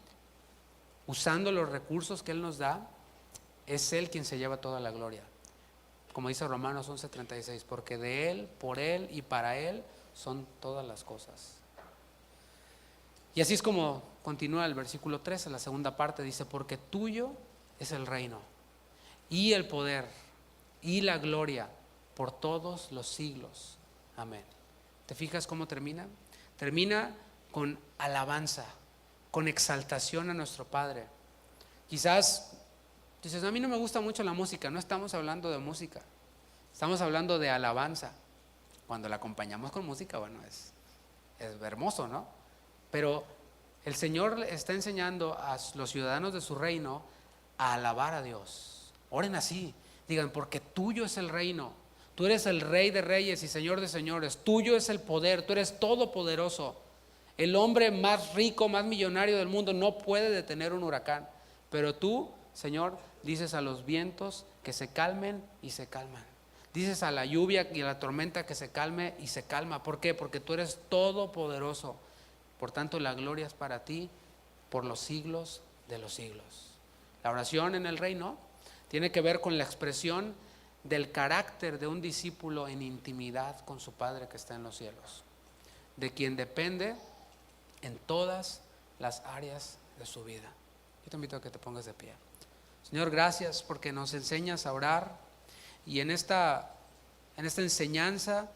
usando los recursos que Él nos da, es Él quien se lleva toda la gloria. Como dice Romanos 11:36, porque de Él, por Él y para Él son todas las cosas. Y así es como continúa el versículo 13, la segunda parte, dice, porque tuyo es el reino y el poder y la gloria por todos los siglos. Amén. ¿Te fijas cómo termina? Termina con alabanza, con exaltación a nuestro Padre. Quizás dices, a mí no me gusta mucho la música. No estamos hablando de música, estamos hablando de alabanza. Cuando la acompañamos con música, bueno, es hermoso, ¿no? Pero el Señor está enseñando a los ciudadanos de su reino a alabar a Dios. Oren así, digan, porque tuyo es el reino. Tú eres el Rey de reyes y Señor de señores. Tuyo es el poder, tú eres todopoderoso. El hombre más rico, más millonario del mundo no puede detener un huracán. Pero tú, Señor, dices a los vientos que se calmen y se calman. Dices a la lluvia y a la tormenta que se calme y se calma. ¿Por qué? Porque tú eres todopoderoso. Por tanto, la gloria es para ti por los siglos de los siglos. La oración en el reino tiene que ver con la expresión del carácter de un discípulo en intimidad con su Padre que está en los cielos, de quien depende en todas las áreas de su vida. Yo te invito a que te pongas de pie. Señor, gracias porque nos enseñas a orar y en esta enseñanza,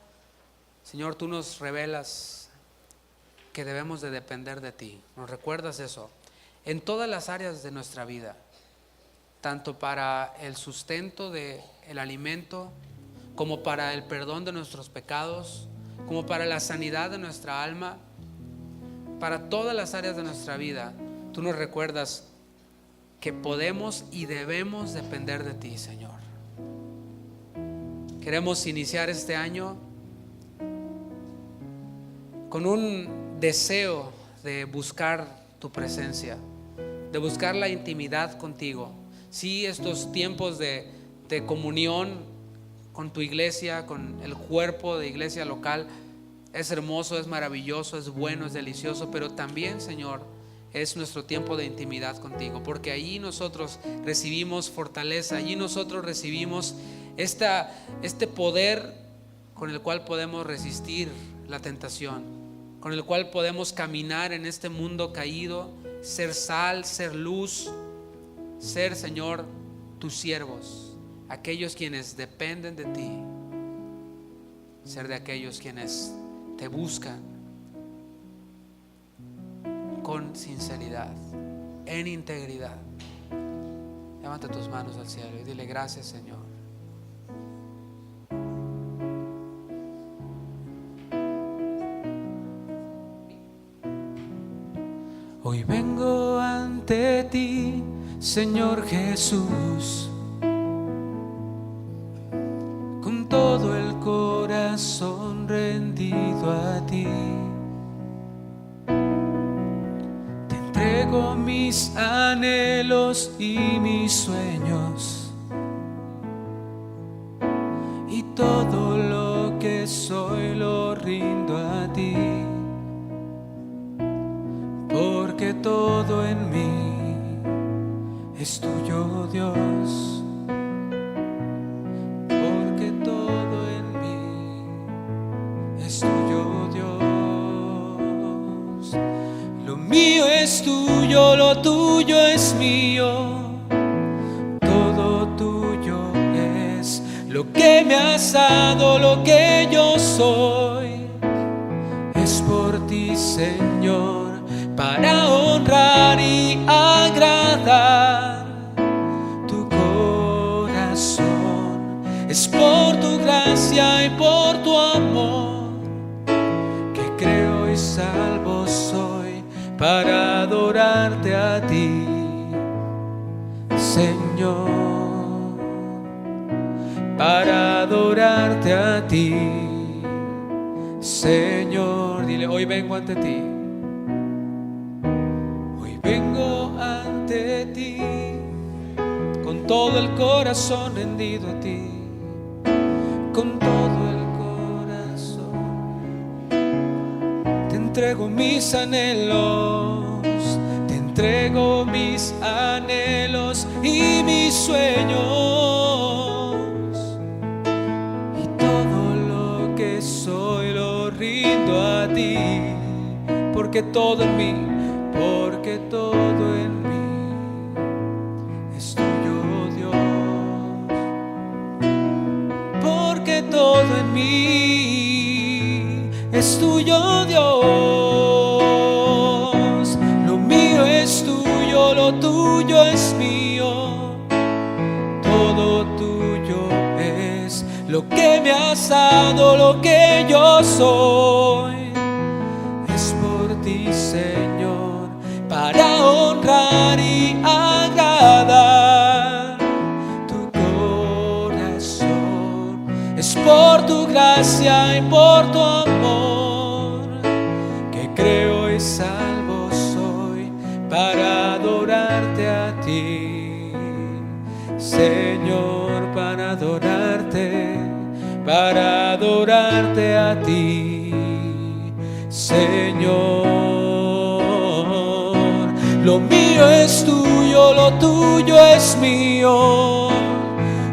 Señor, tú nos revelas que debemos de depender de ti. Nos recuerdas eso en todas las áreas de nuestra vida, tanto para el sustento del alimento, como para el perdón de nuestros pecados, como para la sanidad de nuestra alma. Para todas las áreas de nuestra vida, tú nos recuerdas que podemos y debemos depender de ti, Señor. Queremos iniciar este año con un deseo de buscar tu presencia, de buscar la intimidad contigo. Sí, estos tiempos de comunión con tu iglesia, con el cuerpo de iglesia local, es hermoso, es maravilloso, es bueno, es delicioso, pero también, Señor, es nuestro tiempo de intimidad contigo, porque allí nosotros recibimos fortaleza, allí nosotros recibimos este poder con el cual podemos resistir la tentación, con el cual podemos caminar en este mundo caído, ser sal, ser luz, ser, Señor, tus siervos, aquellos quienes dependen de ti, ser de aquellos quienes te buscan con sinceridad, en integridad. Levanta tus manos al cielo y dile gracias, Señor. Hoy vengo ante ti, Señor Jesús, con todo el corazón rendido a ti. Te entrego mis anhelos y mis sueños y todo lo que soy lo rindo a ti. Porque todo en mí es tuyo, Dios. Porque todo en mí es tuyo, Dios. Lo mío es tuyo, lo tuyo es mío. Todo tuyo es lo que me has dado, lo que yo soy. Es por ti, Señor, para honrar y agradar tu corazón. Es por tu gracia y por tu amor para adorarte a ti, Señor, para adorarte a ti, Señor. Dile: hoy vengo ante ti, hoy vengo ante ti, con todo el corazón rendido a ti, con todo el corazón. Te entrego mis anhelos, te entrego mis anhelos y mis sueños, y todo lo que soy lo rindo a ti, porque todo en mí, porque todo en mí es tuyo, Dios, porque todo en mí es tuyo, Dios. Lo mío es tuyo, lo tuyo es mío, todo tuyo es lo que me has dado, lo que yo soy. Es por ti, Señor, para honrar y agradar tu corazón. Es por tu gracia y por tu amor que creo y salvo soy, para adorarte a ti, Señor, para adorarte a ti, Señor. Lo mío es tuyo, lo tuyo es mío,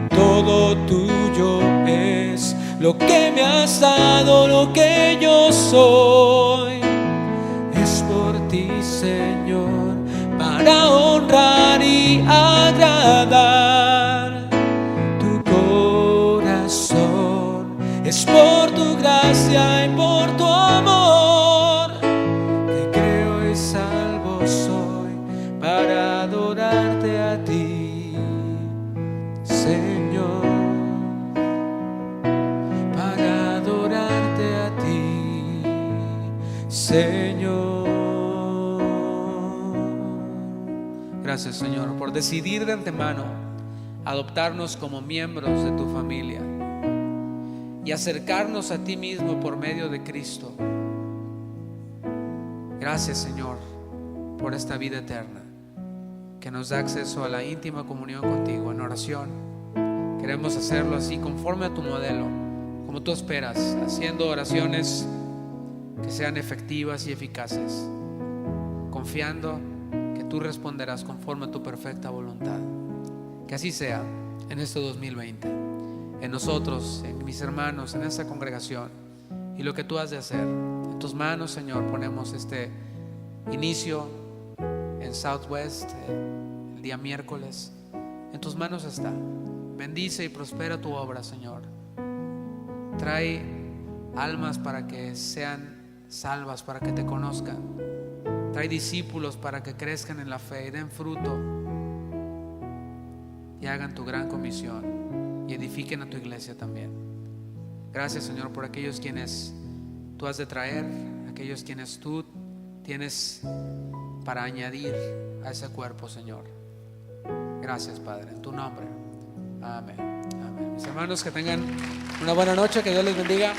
todo tuyo es lo que me has dado, lo que yo soy. Es por ti, Señor, para honrar y agradar tu corazón. Es por tu gracia y por tu amor que creo y salvo soy, para adorarte a ti, Señor, para adorarte a ti, Señor. Gracias, Señor, por decidir de antemano adoptarnos como miembros de tu familia y acercarnos a ti mismo por medio de Cristo. Gracias, Señor, por esta vida eterna que nos da acceso a la íntima comunión contigo en oración. Queremos hacerlo así, conforme a tu modelo, como tú esperas, haciendo oraciones que sean efectivas y eficaces, confiando que tú responderás conforme a tu perfecta voluntad. Que así sea en este 2020, en nosotros, en mis hermanos, en esta congregación, y lo que tú has de hacer. En tus manos, Señor, ponemos este inicio en Southwest, el día miércoles. En tus manos está. Bendice y prospera tu obra, Señor. Trae almas para que sean salvas, para que te conozcan. Trae discípulos para que crezcan en la fe y den fruto y hagan tu gran comisión y edifiquen a tu iglesia también. Gracias, Señor, por aquellos quienes tú has de traer, aquellos quienes tú tienes para añadir a ese cuerpo, Señor. Gracias, Padre, en tu nombre. Amén. Amén. Mis hermanos, que tengan una buena noche, que Dios les bendiga.